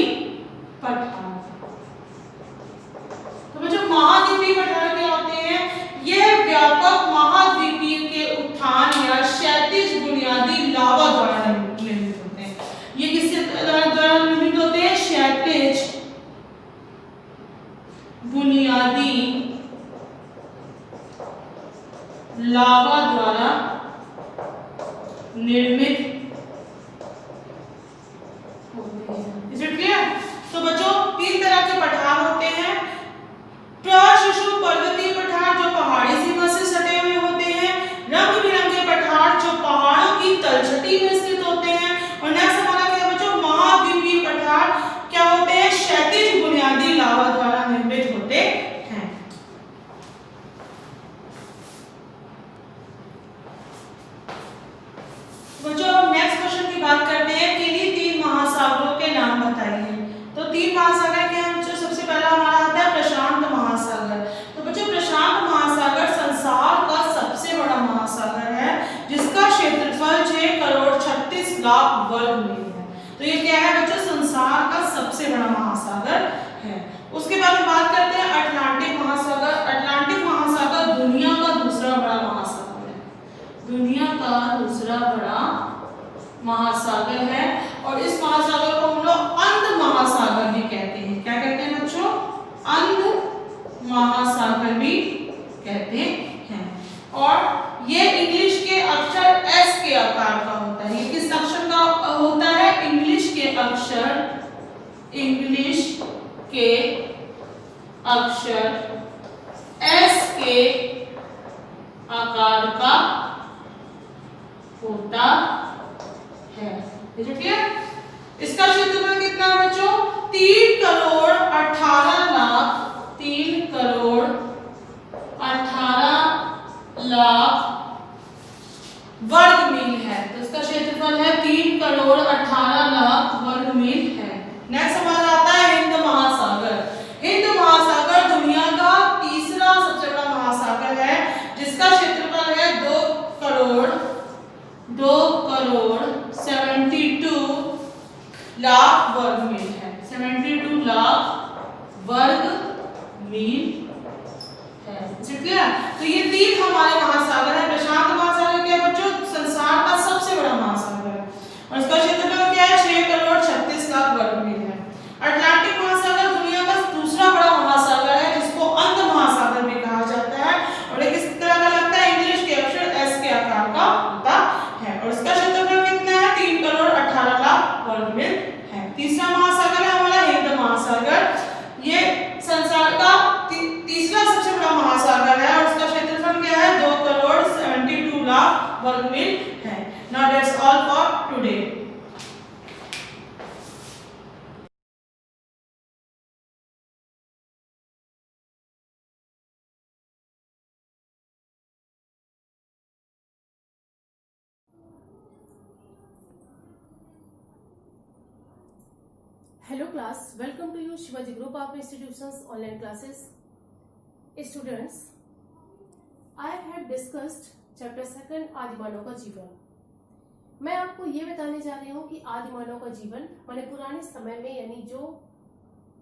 पठार। तो बच्चों महाद्वीपीय पठार क्या होते हैं? यह व्यापक महाद्वीपीय के उत्थान या क्षैतिज बुनियादी लावा द्वारा निर्मित होते हैं। ये किससे द्वारा निर्मित होते हैं? क्षैतिज बुनियादी लावा द्वारा निर्मित होते हैं। Is it clear? तो बच्चों तीन तरह के पठार होते हैं। प्रशिशु पर्वतीय पठार जो पहाड़ी सीमा से सटे हुए होते हैं, रंग बिरंगे पठार जो पहाड़ों की तलछटी में स्थित होते हैं, और नेक्स्ट हमारा क्या बच्चों? महाद्वीपीय पठार क्या होते हैं? क्षैतिज बुनियादी लावा द्वारा निर्मित होते हैं। बच्चों अब नेक्स्ट क्वेश्चन की बात करते हैं कि इन्हीं तीन महासागरों के नाम बताइए। तो तीन महासागर क्या हैं बच्चों? सबसे पहला हमारा आता है प्रशांत महासागर। तो बच्चों प्रशांत महासागर संसार का सबसे बड़ा महासागर है जिसका क्षेत्रफल 6,36,00,000 वर्ग मील है। तो ये क्या है बच्चों? संसार का सबसे बड़ा महासागर है। उसके बाद हम बात करते हैं अटलांटिक महासागर। अटलांटिक महासागर दुनिया का दूसरा बड़ा महासागर है। दुनिया का दूसरा बड़ा महासागर है और इस महासागर को हम लोग अंध महासागर भी कहते हैं। क्या कहते हैं बच्चों? अंध महासागर भी कहते हैं। और ये इंग्लिश के अक्षर एस के आकार का होता है। ये किस अक्षर का होता है? इंग्लिश के अक्षर एस के आकार का होता है। ठीक है? इसका क्षेत्रफल कितना है बच्चों? 3,18,00,000 वर्ग मील है। तो इसका क्षेत्रफल है 3,18,00,000 वर्ग मील है। नेक्स्ट हमारा आता है हिंद महासागर। हिंद महासागर दुनिया का तीसरा सबसे बड़ा महासागर है जिसका क्षेत्रफल है 2,72 लाख वर्ग मील है। 72 लाख वर्ग मील है। तो ये तीन हमारे महासागर है। प्रशांत महासागर क्या बच्चों? संसार का सबसे बड़ा महासागर है और इसका क्षेत्रफल क्या है? 6,36,00,000 वर्ग मील है। अटलांटिक महासागर दुनिया का दूसरा बड़ा महासागर है जिसको अंध महासागर मिल है। Now that's all for today. Hello class, welcome to you Shivaji Group of Institutions online classes. Students, I had discussed chapter 2 आदिमानव का जीवन। मैं आपको ये बताने जा रही हूँ कि आदिमानव का जीवन माने पुराने समय में यानी जो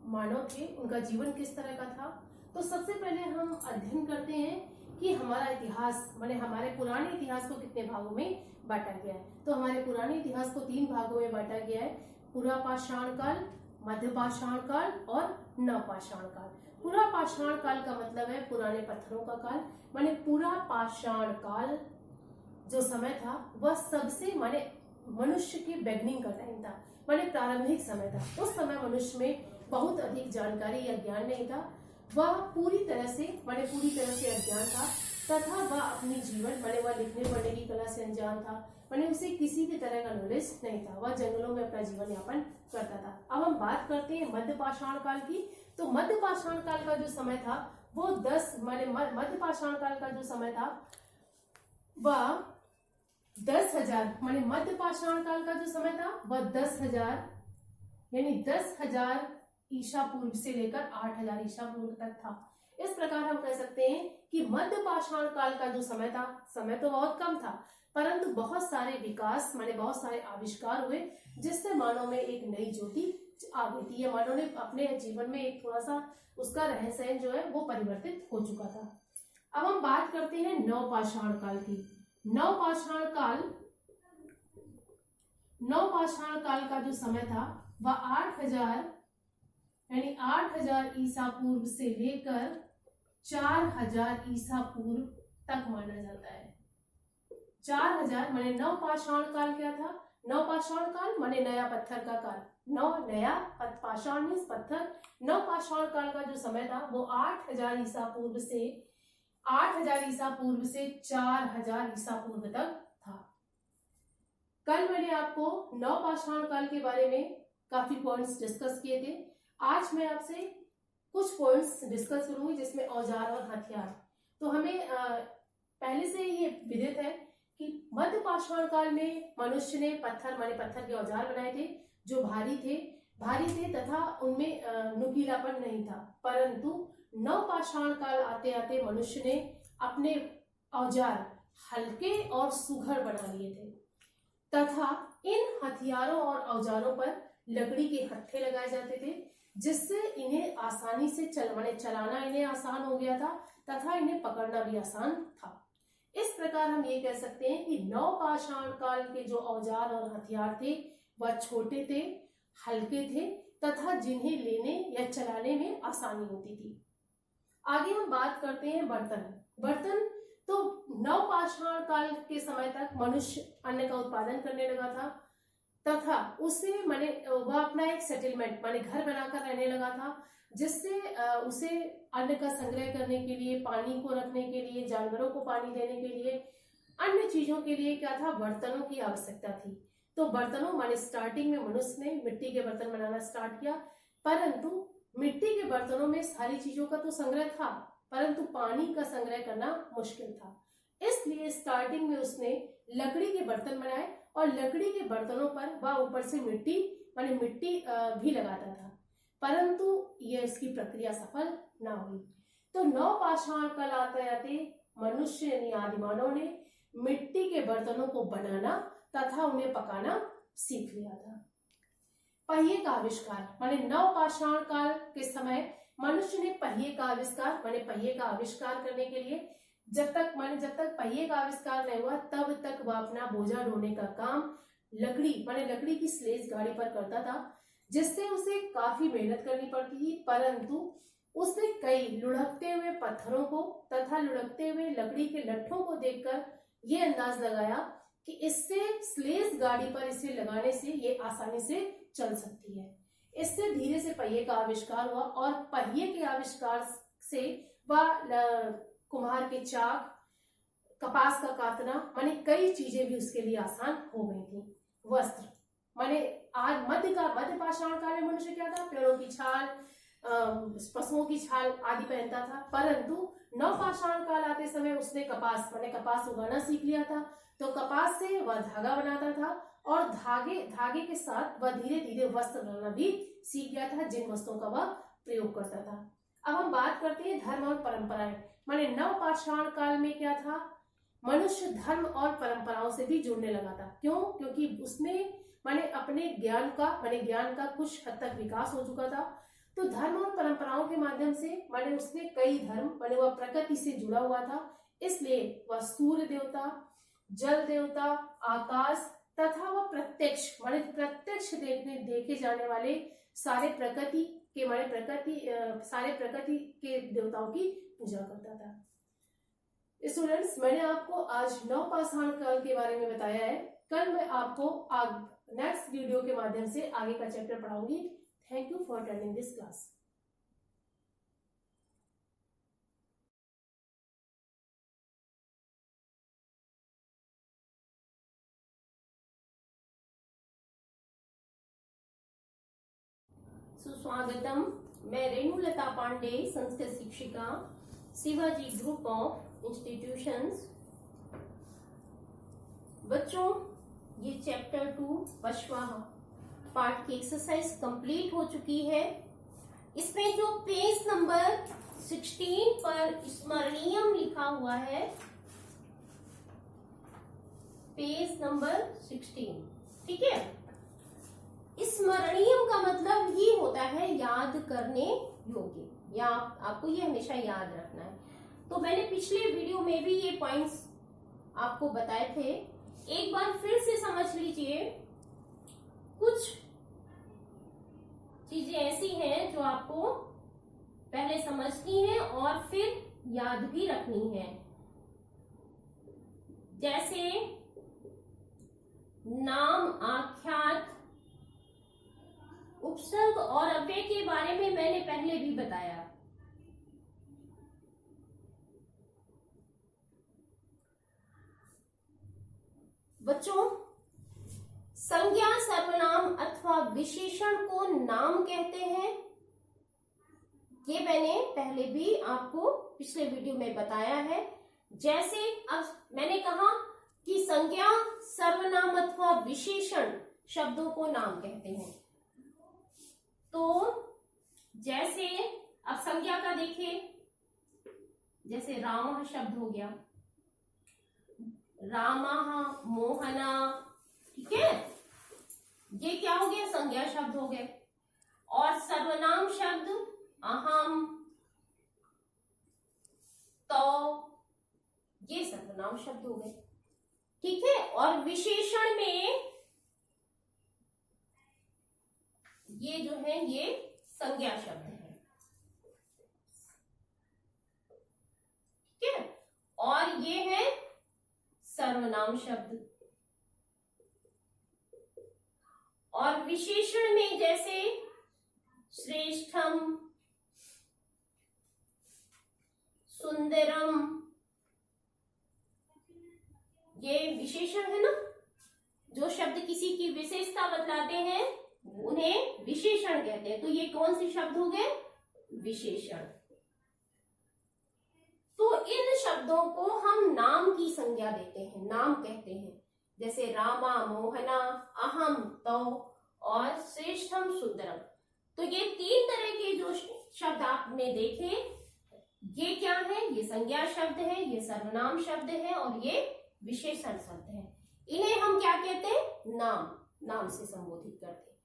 मानव थे उनका जीवन किस तरह का था। तो सबसे पहले हम अध्ययन करते हैं कि हमारा इतिहास माने हमारे पुराने इतिहास को कितने भागों में बांटा गया है। तो हमारे पुराने इतिहास को 3 भागों में बांटा गया है, पुरापाषाण काल, मध्यपाषाण काल और नवपाषाण काल। पुरापाषाण काल का मतलब है पुराने पत्थरों का काल, माने पुरापाषाण काल जो समय था वह सबसे माने मनुष्य के बिगिनिंग का टाइम था, माने प्रारंभिक समय था। उस समय मनुष्य में बहुत अधिक जानकारी या ज्ञान नहीं था, वह पूरी तरह से अज्ञान था तथा वह अपनी जीवन माने वह लिखने पढ़ने की कला से अनजान था, माने उसे किसी भी तरह का नॉलेज नहीं था, वह जंगलों में अपना जीवन यापन करता था। अब हम बात करते हैं मध्यपाषाण काल की। तो मध्यपाषाण काल का जो समय था वो मध्यपाषाण काल का जो समय था वह 10,000 माने मध्यपाषाण काल का जो समय था वह 10,000 यानी 10,000 ईसा पूर्व से लेकर 8,000 ईसा पूर्व तक था। इस प्रकार हम कह सकते हैं कि मध्यपाषाण काल का जो समय था, समय तो बहुत कम था परंतु बहुत सारे विकास माने बहुत सारे आविष्कार हुए जिससे मानव में एक नई ज्योति आ गई थी। ये मानव ने अपने जीवन में एक थोड़ा सा उसका रहन सहन जो है वो परिवर्तित हो चुका था। अब हम बात करते हैं नवपाषाण काल की। नवपाषाण काल का जो समय था वह 8,000 यानी 8,000 ईसा पूर्व से लेकर 4,000 ईसा पूर्व तक माना जाता है। 4,000 माने नवपाषाण काल क्या था? नवपाषाण काल माने नया पत्थर का काल, नया पाषाण मीन्स पत्थर। नवपाषाण काल का जो समय था वो 8,000 ईसा पूर्व से 4,000 ईसा पूर्व तक था। कल मैंने आपको नवपाषाण काल के बारे में काफी पॉइंट्स डिस्कस किए थे। आज मैं आपसे कुछ पॉइंट्स डिस्कस करूंगी जिसमें औजार और हथियार। तो हमें पहले से ये विदित है कि मध्यपाषाण काल में मनुष्य ने पत्थर के औजार बनाए थे जो भारी थे तथा उनमें नुकीलापन नहीं था। परंतु नवपाषाण काल आते आते मनुष्य ने अपने औजार हल्के और सुघड़ बना लिए थे तथा इन हथियारों और औजारों पर लकड़ी के हत्थे लगाए जाते थे जिससे इन्हें आसानी से चलाना इन्हें आसान हो गया था तथा इन्हें पकड़ना भी आसान था। इस प्रकार हम ये कह सकते हैं कि नवपाषाण काल के जो औजार और हथियार थे वह छोटे थे, हल्के थे तथा जिन्हें लेने या चलाने में आसानी होती थी। आगे हम बात करते हैं बर्तन। तो नवपाषाण काल के समय तक मनुष्य अन्न का उत्पादन करने लगा था तथा उसे वह अपना एक सेटलमेंट घर बनाकर रहने लगा था जिससे उसे अन्न का संग्रह करने के लिए, पानी को रखने के लिए, जानवरों को पानी देने के लिए, अन्य चीजों के लिए क्या था, बर्तनों की आवश्यकता थी। तो बर्तनों स्टार्टिंग में मनुष्य ने मिट्टी के बर्तन बनाना स्टार्ट किया, परंतु मिट्टी के बर्तनों में सारी चीजों का तो संग्रह था परंतु पानी का संग्रह करना मुश्किल था। इसलिए स्टार्टिंग में उसने लकड़ी के बर्तन बनाए और लकड़ी के बर्तनों पर वह ऊपर से मिट्टी भी लगाता था, परंतु यह इसकी प्रक्रिया सफल ना हुई। तो नवपाषाण काल आते आते मनुष्य यानी आदिमानव ने मिट्टी के बर्तनों को बनाना तथा उन्हें पकाना सीख लिया था। पहिए का आविष्कार नवपाषाण काल के समय मनुष्य ने पहिए का आविष्कार करने के लिए जब तक पहिए का आविष्कार नहीं हुआ तब तक वह अपना बोझा ढोने का काम लकड़ी की स्लेज गाड़ी पर करता था जिससे उसे काफी मेहनत करनी पड़ती थी। परंतु उसने कई लुढ़कते हुए पत्थरों को तथा लुढ़कते हुए लकड़ी के लट्ठों को देखकर ये अंदाज लगाया कि इससे स्लेज गाड़ी पर इसे लगाने से ये आसानी से चल सकती है। इससे धीरे से पहिए का आविष्कार हुआ और पहिए के आविष्कार से वह कुम्हार के चाक, कपास का काटना, माने कई चीजें भी उसके लिए आसान हो गई थी। वस्त्र माने आज मध्य पाषाण काल में मनुष्य क्या था, पेड़ों की छाल, पशुओं की छाल आदि पहनता था, परंतु नवपाषाण काल आते समय उसने कपास उगाना सीख लिया था। तो कपास से वह धागा बनाता था और धागे के साथ वह धीरे धीरे वस्त्र बनाना भी सीख गया था, जिन वस्त्रों का वह प्रयोग करता था। अब हम बात करते हैं धर्म और परंपराएं। माने नवपाषाण काल में क्या था, मनुष्य धर्म और परंपराओं से भी जुड़ने लगा था। क्यों? क्योंकि उसने माने अपने ज्ञान का कुछ हद तक विकास हो चुका था। तो धर्म और परंपराओं के माध्यम से माने उसने कई धर्म, माने वह प्रकृति से जुड़ा हुआ था, इसलिए वह सूर्य देवता, जल देवता, आकाश तथा वह प्रत्यक्ष देखे जाने वाले सारे प्रकृति के देवताओं की पूजा करता था। स्टूडेंट्स, मैंने आपको आज नवपाषाण काल के बारे में बताया है। कल मैं आपको नेक्स्ट वीडियो के माध्यम से आगे का चैप्टर पढ़ाऊंगी। Thank you for attending this class. सुस्वागतम। मैं रेणुलता पांडे, संस्कृत शिक्षिका, शिवाजी ग्रुप ऑफ इंस्टीट्यूशंस। बच्चों, ये चैप्टर 2 पश्वा पार्ट की एक्सरसाइज कंप्लीट हो चुकी है। इसमें जो पेज नंबर 16 पर स्मरणीयम लिखा हुआ है, पेज नंबर 16, ठीक है। स्मरणीयम का मतलब ही होता है याद करने योग्य, या आपको ये हमेशा याद रखना है। तो मैंने पिछले वीडियो में भी ये पॉइंट्स आपको बताए थे, एक बार फिर से समझ लीजिए। कुछ चीजें ऐसी हैं जो आपको पहले समझनी है और फिर याद भी रखनी है। जैसे नाम, आख्यात, उपसर्ग और अव्यय के बारे में मैंने पहले भी बताया। बच्चों, संज्ञा, सर्वनाम अथवा विशेषण को नाम कहते हैं। ये मैंने पहले भी आपको पिछले वीडियो में बताया है। जैसे अब मैंने कहा कि संज्ञा, सर्वनाम अथवा विशेषण शब्दों को नाम कहते हैं। तो जैसे अब संज्ञा का देखिए, जैसे रामः शब्द हो गया, रामः, मोहना, ठीक है, ये क्या हो गया, संज्ञा शब्द हो गए। और सर्वनाम शब्द अहम, तो ये सर्वनाम शब्द हो गए, ठीक है। और विशेषण में ये जो है ये संज्ञा शब्द है, ठीक है। और ये है सर्वनाम शब्द। और विशेषण में जैसे श्रेष्ठम, सुंदरम, ये विशेषण है ना। जो शब्द किसी की विशेषता बतलाते हैं उन्हें विशेषण कहते हैं। तो ये कौन से शब्द हो गए, विशेषण। तो इन शब्दों को हम नाम की संज्ञा देते हैं, नाम कहते हैं। जैसे रामा, मोहना, अहम, तो और श्रेष्ठम, सुंदरम। तो ये 3 तरह के जो शब्द आपने देखे, ये क्या है, ये संज्ञा शब्द है, ये सर्वनाम शब्द है और ये विशेषण शब्द है। इन्हें हम क्या कहते हैं, नाम से संबोधित करते हैं,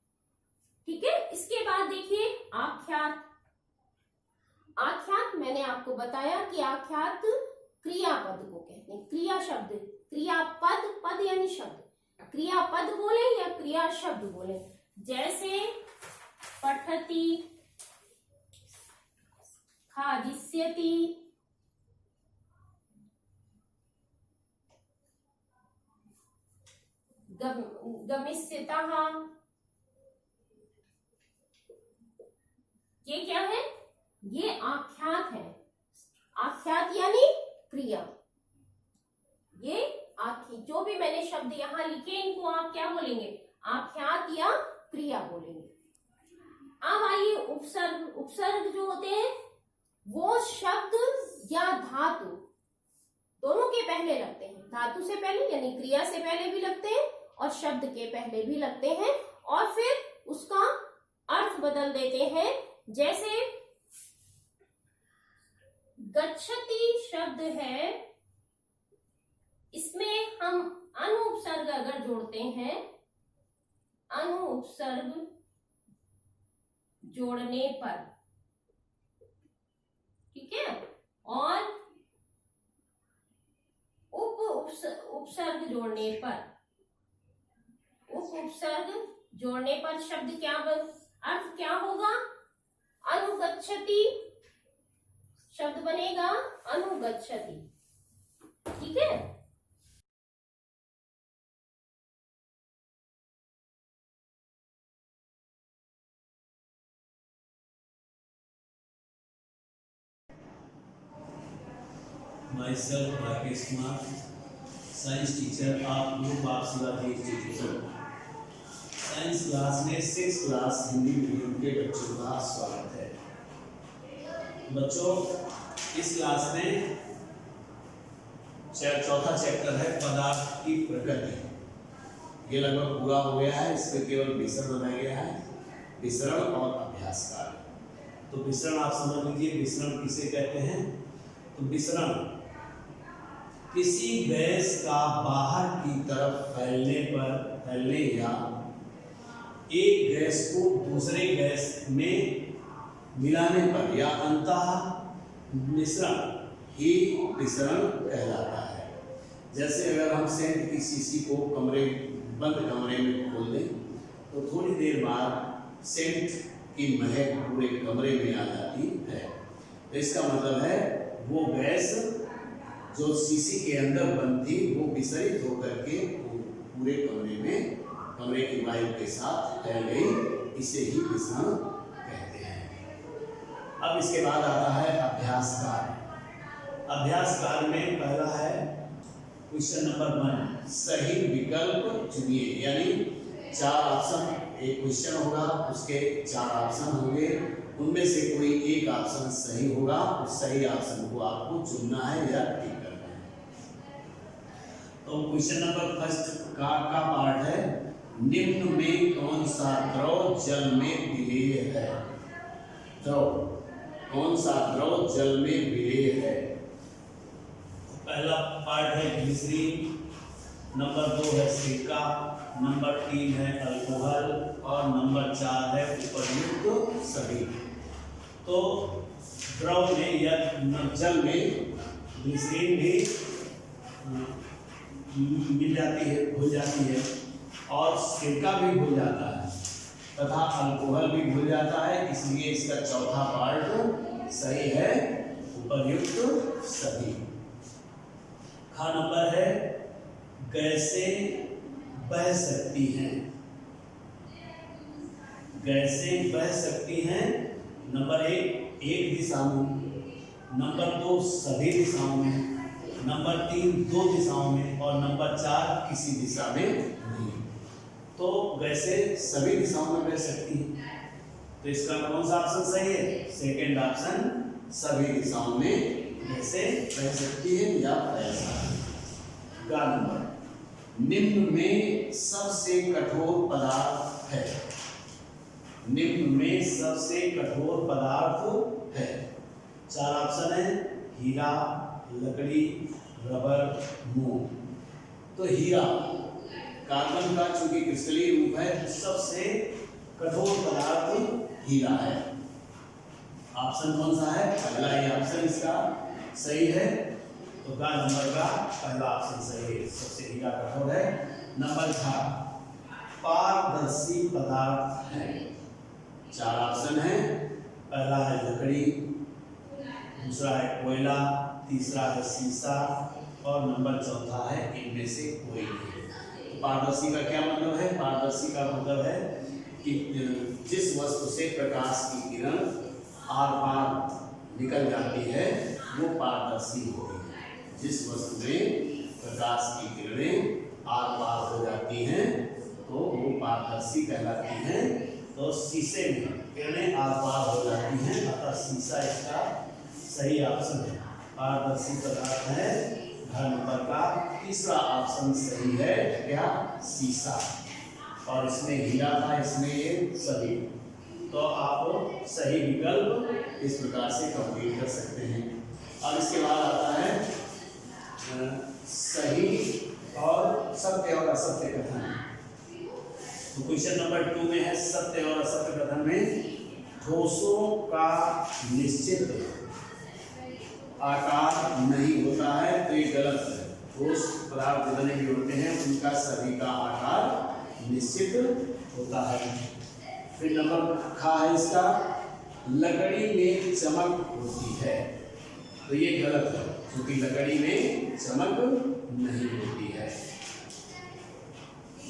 ठीक है। इसके बाद देखिए आख्यात। आख्यात मैंने आपको बताया कि आख्यात क्रियापद को कहते हैं। क्रिया शब्द, क्रियापद, पद यानी शब्द, क्रियापद बोले या क्रिया शब्द बोले। जैसे पठति, खादिष्यति, गमिष्यतः, ये क्या है, ये आख्यात है। आख्यात यानी क्रिया। जो भी मैंने शब्द यहाँ लिखे इनको आप क्या बोलेंगे, आख्यात या क्रिया बोलेंगे। अब आइए उपसर्ग। उपसर्ग जो होते हैं वो शब्द या धातु दोनों के पहले लगते हैं। धातु से पहले यानी क्रिया से पहले भी लगते हैं और शब्द के पहले भी लगते हैं और फिर उसका अर्थ बदल देते हैं। जैसे गच्छति शब्द है, इसमें हम अनुपसर्ग अगर जोड़ते हैं, अनुपसर्ग जोड़ने पर, ठीक है, और उपसर्ग जोड़ने पर, उपसर्ग जोड़ने पर शब्द क्या अर्थ क्या होगा, अनुगच्छति शब्द बनेगा अनुगच्छति, ठीक है। Myself Rakesh Kumar, science teacher of group of Shivaji institution. Science class में 6th क्लास हिंदी मीडियम के बच्चों का स्वागत है। बच्चों, इस क्लास में चौथा चैप्टर है पदार्थ की प्रकृति। ये लगभग पूरा हो गया है, इसमें केवल विसरण रह गया है, विसरण और अभ्यास कार्य। तो विसरण आप समझ लीजिए, विसरण किसे कहते हैं। तो विसरण किसी गैस का बाहर की तरफ फैलने या एक गैस को दूसरे गैस में मिलाने पर या अंतः मिश्रण ही विसरण कहलाता है। जैसे अगर हम सेंट की शीशी को बंद कमरे में खोल दें तो थोड़ी देर बाद सेंट की महक पूरे कमरे में आ जाती है। तो इसका मतलब है वो गैस जो शीशी के अंदर बंद थी वो विसरित होकर के पूरे कमरे की वायु के साथ फैल गई, इसे ही विसरण कहते हैं। अब इसके बाद आता है अभ्यास कार्य। अभ्यास कार्य में पहला है क्वेश्चन नंबर 1, सही विकल्प चुनिए। यानी 4 ऑप्शन, एक क्वेश्चन होगा, उसके 4 ऑप्शन होंगे, उनमें से कोई एक ऑप्शन सही होगा। उस सही ऑप्शन को आपको चुनना है या टिक करना है। तो क्वेश्चन नंबर 1 का पार्ट है, निम्न में कौन सा द्रव जल में विलेय है। कौन सा द्रव जल में विलेय है। पहला पार्ट है ग्लिसरीन, नंबर 2 है सिरका, नंबर 3 है अल्कोहल और नंबर 4 है उपर्युक्त सभी। तो द्रव में या जल में ग्लिसरीन भी मिल जाती है, घुल जाती है, और सिरका भी घुल जाता है तथा अल्कोहल भी घुल जाता है। इसलिए इसका चौथा पार्ट सही है, उपर्युक्त सभी। खा नंबर है, गैसें बह सकती हैं। गैसें बह सकती हैं। नंबर 1 एक दिशा में, नंबर 2 सभी दिशाओं में, नंबर 3 2 दिशाओं में और नंबर 4 किसी दिशा में नहीं। तो गैसें सभी दिशाओं में बह सकती हैं। तो इसका कौन सा ऑप्शन सही है, सेकंड ऑप्शन, सभी दिशाओं में गैसें बह सकती है या फैल सकती है। का नंबर, निम्न में सबसे कठोर पदार्थ है। निम्न में सबसे कठोर पदार्थ है। 4 ऑप्शन है, हीरा, लकड़ी, रबर, मोम। तो हीरा कार्बन का चूंकि क्रिस्टलीय रूप है, तो सबसे कठोर पदार्थ हीरा है। ऑप्शन कौन सा है, पहला ही ऑप्शन इसका सही है। तो का नंबर का पहला ऑप्शन सही है, सबसे हीरा कठोर है। नंबर 4 पारदर्शी पदार्थ है। 4 ऑप्शन है, पहला है लकड़ी, दूसरा है कोयला, तीसरा है शीशा और नंबर चौथा है इनमें से कोई नहीं। तो पारदर्शी का क्या मतलब है, पारदर्शी का मतलब है कि जिस वस्तु से प्रकाश की किरण आर पार निकल जाती है वो पारदर्शी होती है। जिस वस्तु में प्रकाश की किरणें आर पार हो जाती हैं तो वो पारदर्शी कहलाती हैं। तो शीशे में किरणें आर पार हो जाती हैं, अतः शीशा इसका सही ऑप्शन है। पारदर्शी पदार्थ है घर नंबर का तीसरा ऑप्शन सही है, क्या? शीशा। और इसमें हीरा था, इसमें ये सभी। तो आप सही विकल्प इस प्रकार से कंप्लीट कर सकते हैं। और इसके बाद आता है सही और सत्य और असत्य कथन। तो क्वेश्चन नंबर 2 में है सत्य और असत्य कथन में ठोसों का निश्चित आकार नहीं होता है, तो ये गलत है। ठोस पदार्थ जितने भी होते हैं उनका सभी का आकार निश्चित होता है। फिर नंबर खा है इसका लकड़ी में चमक होती है, तो ये गलत है क्योंकि लकड़ी में चमक नहीं होती है।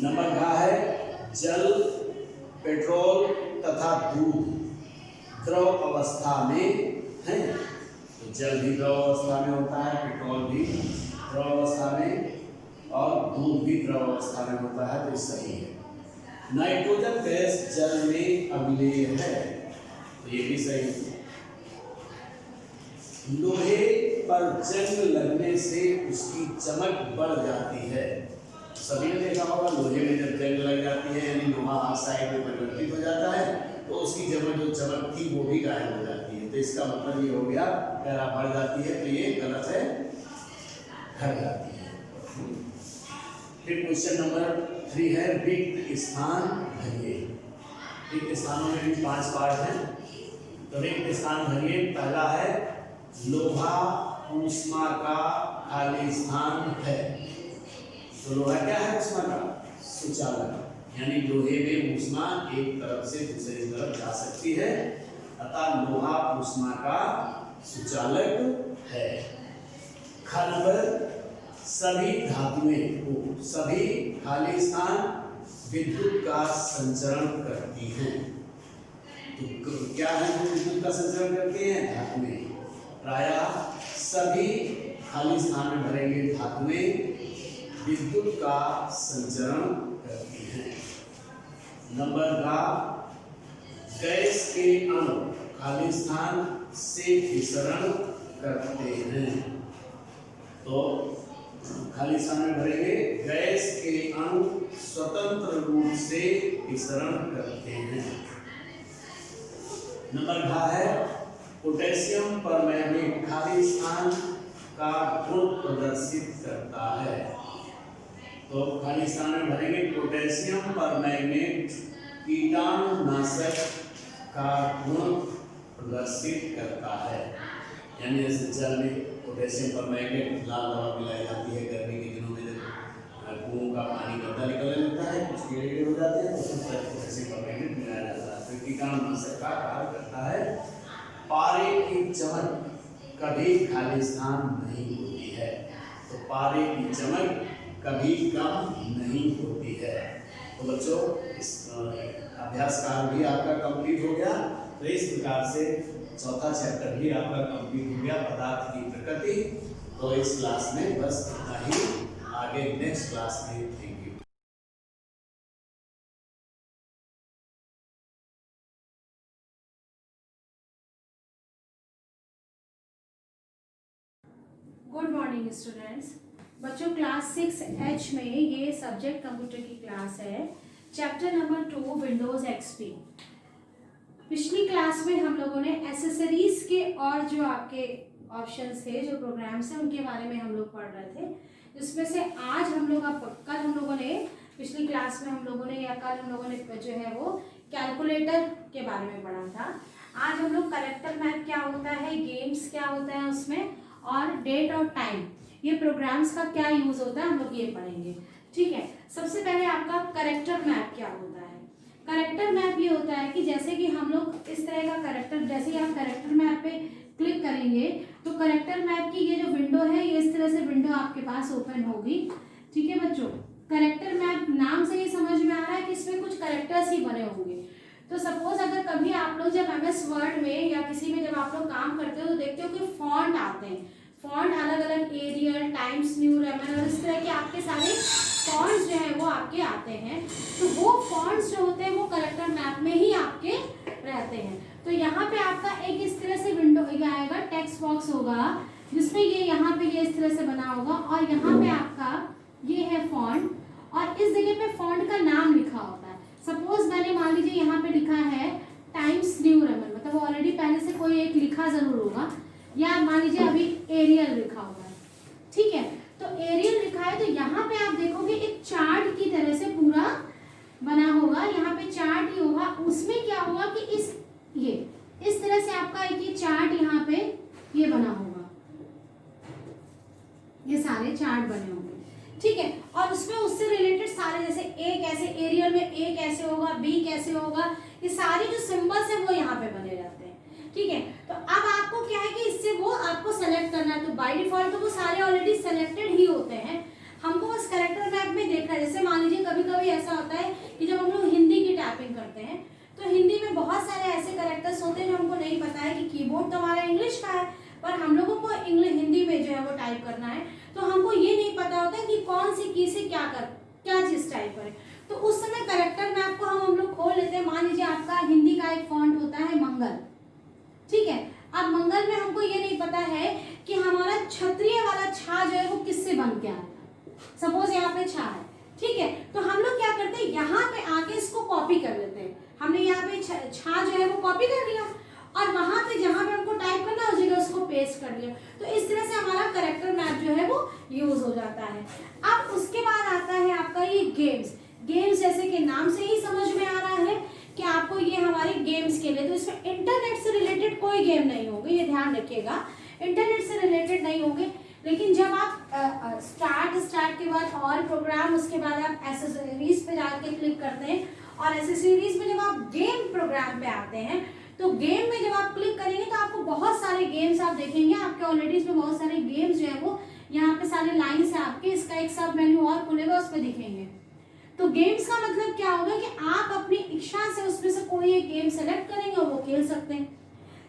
नंबर घा है जल, पेट्रोल तथा दूध द्रव अवस्था में है, तो जल भी द्रव अवस्था में होता है, पेट्रोल भी द्रव अवस्था में और दूध भी द्रव अवस्था में होता है, तो सही है। नाइट्रोजन गैस जल में अम्लीय है, तो ये भी सही है। लोहे पर जंग लगने से उसकी चमक बढ़ जाती है, सभी ने देखा होगा लोहे में जब जंग लग जाती है यानी लोहा ऑक्साइड में परिवर्तित हो जाता है तो उसकी जो चमक थी वो भी गायब हो जाती है। तो इसका मतलब ये हो गया पैरा बढ़ जाती है, तो ये गलत है, घट जाती है। फिर क्वेश्चन नंबर 3 है रिक्त स्थान भरिए। रिक्त स्थानों में भी 5 पार्ट हैं, तो रिक्त स्थान भरिए। पहला है लोहा ऊष्मा का खाली स्थान है, तो लोहा क्या है? ऊष्मा का सुचालक, यानी लोहे में ऊष्मा एक तरफ से दूसरी तरफ जा सकती है, अतः लोहा ऊष्मा का सुचालक है। खंड सभी धातुएं को सभी खाली स्थान विद्युत का संचरण करती हैं, तो क्या है जो विद्युत का संचरण करती हैं? धातुएं। प्रायः सभी खाली स्थान में भरेंगे धातुएं विद्युत का संचरण करती हैं। नंबर का गैस के अणु खाली स्थान से विसरण करते हैं, तो खाली स्थान में भरेंगे गैस के अणु स्वतंत्र रूप से विसरण करते हैं। नंबर घा है पोटेशियम परमैंगनेट खाली स्थान का गुण प्रदर्शित करता है, तो खाली स्थान में भरेंगे पोटेशियम परमैंगनेट कीटाणुनाशक का गुण प्रदर्शित करता है, यानी जैसे जल में पोटेशियम परमैंगनेट लाल दवा मिलाई जाती है, गर्मी के दिनों में जब कुओं का पानी गंदा निकलने लगता है, कुछ कीड़े हो जाते हैं, तो उसमें पोटेशियम परमैंगनेट मिलाया जाता है, तो कीटाणुनाशक का कार्य करता है। पारे की चमक कभी खाली स्थान नहीं होती है, तो पारे की चमक कभी कम नहीं होती है। तो बच्चों इस अभ्यास कार्य भी आपका कंप्लीट हो गया। तो इस प्रकार से चौथा चैप्टर भी आपका कंप्लीट हो गया, पदार्थ की प्रकृति। तो इस क्लास में बस इतना ही, आगे नेक्स्ट क्लास में। Thank you. Good morning students. बच्चों क्लास 6H में ये सब्जेक्ट कंप्यूटर की क्लास है, चैप्टर नंबर 2 विंडोज एक्सपी। पिछली क्लास में हम लोगों ने एसेसरीज के और जो आपके ऑप्शंस थे, जो प्रोग्राम्स हैं, उनके बारे में हम लोग पढ़ रहे थे, जिसमें से आज हम लोग कल हम लोगों ने पिछली क्लास में हम लोगों ने या कल हम लोगों ने जो है वो कैलकुलेटर के बारे में पढ़ा था। आज हम लोग करेक्टर मैप क्या होता है, गेम्स क्या होता है उसमें, और डेट और टाइम, ये प्रोग्राम्स का क्या यूज होता है, हम लोग ये पढ़ेंगे। ठीक है, सबसे पहले आपका करेक्टर मैप क्या होता है। करेक्टर मैप ये होता है कि जैसे कि हम लोग इस तरह का करेक्टर, जैसे ही आप करेक्टर मैप पे क्लिक करेंगे तो करेक्टर मैप की ये जो विंडो है, ये इस तरह से विंडो आपके पास ओपन होगी। ठीक है बच्चों, करेक्टर मैप नाम से ही समझ में आ रहा है कि इसमें कुछ करेक्टर्स ही बने होंगे। तो सपोज अगर कभी आप लोग जब MS वर्ड में या किसी में जब आप लोग काम करते हो तो देखते हो कि फॉन्ट आते हैं, फॉन्ट अलग अलग एरियल, टाइम्स न्यू रोमन और इस तरह के आपके सारे फॉन्ट्स जो है वो आपके आते हैं। तो वो फॉन्ट्स जो होते हैं वो कैरेक्टर मैप में ही आपके रहते हैं। तो यहाँ पे आपका एक इस तरह से विंडो आएगा, टेक्स्ट बॉक्स होगा जिसमें ये यहाँ पे ये इस तरह से बना होगा और यहाँ पे आपका ये है फॉन्ट और इस जगह पे फॉन्ट का नाम लिखा होता है। सपोज मैंने मान लीजिए यहाँ पे लिखा है टाइम्स न्यू रोमन, मतलब ऑलरेडी पहले से कोई एक लिखा जरूर होगा, या मान लीजिए अभी एरियल लिखा हुआ है, ठीक है। तो एरियल लिखा है तो यहाँ पे आप देखोगे एक चार्ट की तरह से पूरा बना होगा, यहाँ पे चार्ट ही होगा। उसमें क्या होगा कि इस तरह से आपका एक ये चार्ट यहाँ पे ये बना होगा, ये सारे चार्ट बने होंगे, ठीक है। और उसमें उससे रिलेटेड सारे, जैसे ए कैसे, एरियल में ए कैसे होगा, बी कैसे होगा, ये सारे जो सिंबल्स है वो यहाँ पे बने रहते हैं, ठीक है। तो अब आपको क्या है कि इससे वो आपको सेलेक्ट करना है। तो बाय डिफॉल्ट तो वो सारे ऑलरेडी सेलेक्टेड ही होते हैं, हमको बस कैरेक्टर मैप में देखना है। जैसे मान लीजिए कभी कभी ऐसा होता है कि जब हम लोग हिंदी की टाइपिंग करते हैं तो हिंदी में बहुत सारे ऐसे कैरेक्टर्स होते हैं जो हमको नहीं पता है कि कीबोर्ड तो हमारा इंग्लिश का है पर हम लोगों को हिंदी में जो है वो टाइप करना है, तो हमको ये नहीं पता होता है कि कौन सी की से क्या चीज टाइप करें। तो उस समय कैरेक्टर मैप को हम लोग खोल लेते हैं। मान लीजिए आपका हिंदी का एक फॉन्ट होता है मंगल, ठीक है। अब मंगल में हमको ये नहीं पता है कि हमारा क्षत्रिय वाला छा जो है वो किससे बन के आया, सपोज यहाँ पे छा है, ठीक है। तो हम लोग क्या करते हैं, यहाँ पे आके इसको कॉपी कर लेते हैं। हमने यहाँ पे छा जो है वो कॉपी कर लिया और वहां पे जहां पे हमको टाइप करना उस जगह उसको पेस्ट कर लिया। तो इस तरह से हमारा कैरेक्टर मैप जो है वो यूज हो जाता है। अब उसके बाद आता है आपका ये गेम्स। गेम्स जैसे कि नाम से ही समझ में आ रहा है कि आपको ये हमारे गेम्स के लिए, तो इसमें इंटरनेट से रिलेटेड कोई गेम नहीं होंगे, ये ध्यान रखिएगा, इंटरनेट से रिलेटेड नहीं होंगे। लेकिन जब आप स्टार्ट के बाद और प्रोग्राम, उसके बाद आप एसेसरीज पे जाके क्लिक करते हैं और एसेसरीज में जब आप गेम प्रोग्राम पे आते हैं तो गेम में जब आप क्लिक करेंगे तो आपको बहुत सारे गेम्स आप देखेंगे। आपके ऑलरेडी इसमें बहुत सारे गेम्स जो है वो यहाँ पे सारे लाइन्स है आपके, इसका एक सब मेन्यू और खुलेगा, उस पर दिखेंगे। तो गेम्स का मतलब क्या होगा कि आप अपनी इच्छा से उसमें से कोई एक गेम सेलेक्ट करेंगे और वो खेल सकते हैं।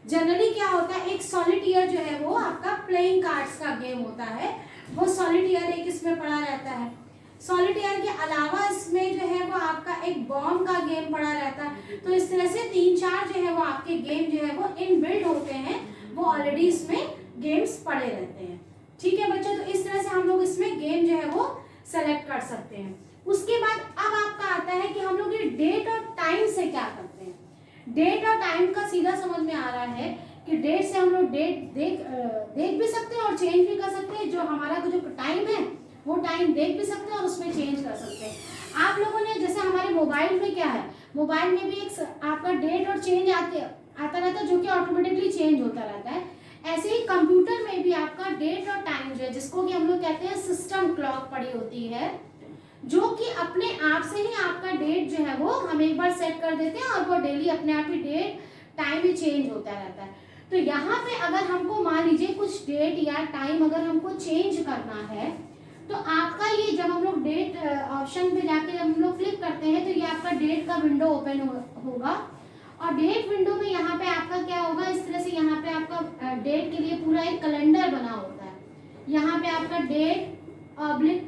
जनरली क्या होता है, एक सॉलिटेयर जो है वो आपका प्लेइंग कार्ड्स का गेम होता है, वो सॉलिटेयर एक इसमें पड़ा रहता है। सॉलिटेयर के अलावा इसमें जो है वो आपका एक बॉम्ब का गेम पड़ा रहता है। तो इस तरह से 3-4 जो है वो आपके गेम जो है वो इनबिल्ट होते हैं, वो ऑलरेडी इसमें गेम्स पड़े रहते हैं, ठीक है बच्चों। तो इस तरह से हम लोग इसमें गेम जो है वो सेलेक्ट कर सकते हैं। उसके बाद अब आपका आता है कि हम लोग ये डेट और टाइम से क्या करते हैं। डेट और टाइम का सीधा समझ में आ रहा है कि डेट से हम लोग डेट देख भी सकते हैं और चेंज भी कर सकते हैं। जो हमारा जो टाइम है वो टाइम देख भी सकते हैं और उसमें चेंज कर सकते हैं। आप लोगों ने जैसे हमारे मोबाइल में क्या है, मोबाइल में भी एक आपका डेट और चेंज आता रहता है जो कि ऑटोमेटिकली चेंज होता रहता है। ऐसे ही कंप्यूटर में भी आपका डेट और टाइम जो है, जिसको कि हम लोग कहते हैं सिस्टम क्लॉक पड़ी होती है, जो कि अपने आप से ही आपका डेट जो है वो हम एक बार सेट कर देते हैं और वो डेली अपने आप ही डेट टाइम ही चेंज होता रहता है। तो यहाँ पे अगर हमको मान लीजिए कुछ डेट या टाइम अगर हमको चेंज करना है तो आपका ये जब हम लोग डेट ऑप्शन पे जाके जब हम लोग क्लिक करते हैं तो ये आपका डेट का विंडो ओपन होगा और डेट विंडो में यहाँ पे आपका क्या होगा, इस तरह से यहाँ पे आपका डेट के लिए पूरा एक कैलेंडर बना होता है। यहाँ पे आपका डेट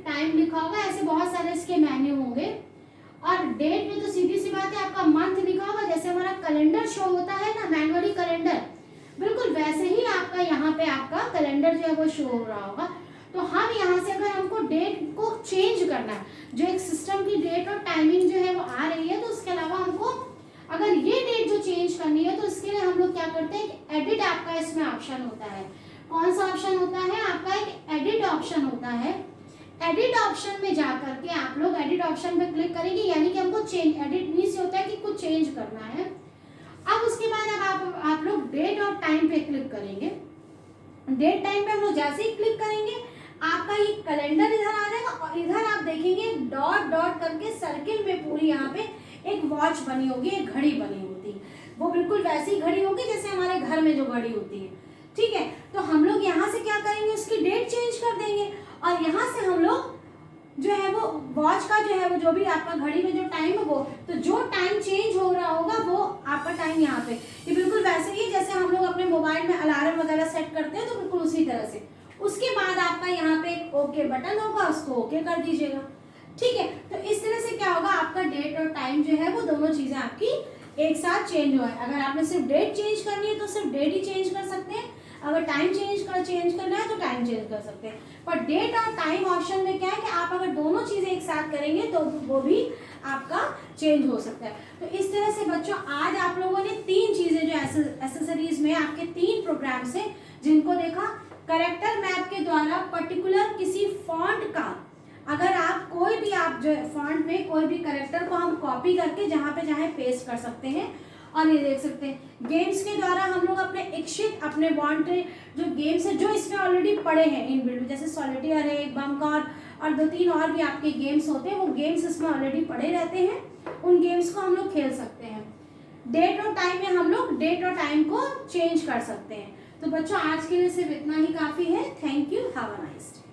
टाइम लिखा होगा, ऐसे बहुत सारे इसके मेन्यू होंगे। और डेट में तो सीधी सी बात है आपका मंथ लिखा होगा, जैसे हमारा कैलेंडर शो होता है ना मैनुअली कैलेंडर, बिल्कुल वैसे ही आपका यहाँ पे आपका कैलेंडर जो है वो शो हो रहा होगा। तो हम यहाँ से अगर हमको डेट को चेंज करना है, जो एक सिस्टम की डेट और टाइमिंग जो है वो आ रही है, तो उसके अलावा हमको अगर ये डेट जो चेंज करनी है तो इसके लिए हम लोग क्या करते हैं कि एडिट आपका इसमें ऑप्शन होता है। कौन सा ऑप्शन होता है आपका, एक एडिट ऑप्शन होता है। एडिट ऑप्शन में जाकर के आप लोग एडिट ऑप्शन पे क्लिक करेंगे, यानी कि हमको चेंज, एडिट मीन्स होता है कि कुछ चेंज करना है। अब उसके बाद अब आप लोग डेट और टाइम पे क्लिक करेंगे। डेट टाइम पे हम लोग जैसे ही क्लिक करेंगे आपका ये कैलेंडर इधर आ जाएगा और इधर आप देखेंगे डॉट डॉट करके सर्किल में पूरी यहाँ पे एक वॉच बनी होगी, एक घड़ी बनी होती है। वो बिल्कुल वैसी घड़ी होगी जैसे हमारे घर में जो घड़ी होती है, ठीक है। तो हम लोग यहाँ से क्या करेंगे, उसकी डेट चेंज कर देंगे और यहाँ से हम लोग जो है वो वॉच का जो है वो जो भी आपका घड़ी में जो टाइम है वो, तो जो टाइम चेंज हो रहा होगा वो आपका टाइम यहाँ पे, ये बिल्कुल वैसे ही जैसे हम लोग अपने मोबाइल में अलार्म वगैरह सेट करते हैं, तो बिल्कुल उसी तरह से उसके बाद आपका यहाँ पे एक ओके बटन होगा, उसको ओके कर दीजिएगा। ठीक है, तो इस तरह से क्या होगा, आपका डेट और टाइम जो है वो दोनों चीजें आपकी एक साथ चेंज हो है। अगर आपने सिर्फ डेट चेंज करनी है तो सिर्फ डेट ही चेंज कर सकते हैं, अगर टाइम चेंज करना है तो टाइम चेंज कर सकते हैं। पर डेट और टाइम ऑप्शन में क्या है कि आप अगर दोनों चीजें एक साथ करेंगे तो वो भी आपका चेंज हो सकता है। तो इस तरह से बच्चों आज आप लोगों ने 3 चीजें जो एक्सेसरीज में आपके 3 प्रोग्राम्स हैं जिनको देखा। कैरेक्टर मैप के द्वारा पर्टिकुलर किसी फॉन्ट का, अगर आप कोई भी आप जो फॉन्ट में कोई भी कैरेक्टर को हम कॉपी करके जहाँ पे चाहे पेस्ट कर सकते हैं। और ये देख सकते हैं गेम्स के द्वारा हम लोग अपने इच्छित अपने वांटेड जो गेम्स है जो इसमें ऑलरेडी पड़े हैं इनबिल्ट, जैसे सॉलिटेयर है, बम और 2-3 और भी आपके गेम्स होते हैं, वो गेम्स इसमें ऑलरेडी पड़े रहते हैं, उन गेम्स को हम लोग खेल सकते हैं। डेट और टाइम में हम लोग डेट और टाइम को चेंज कर सकते हैं। तो बच्चों आज के लिए सिर्फ इतना ही काफ़ी है। Thank you, have a nice day.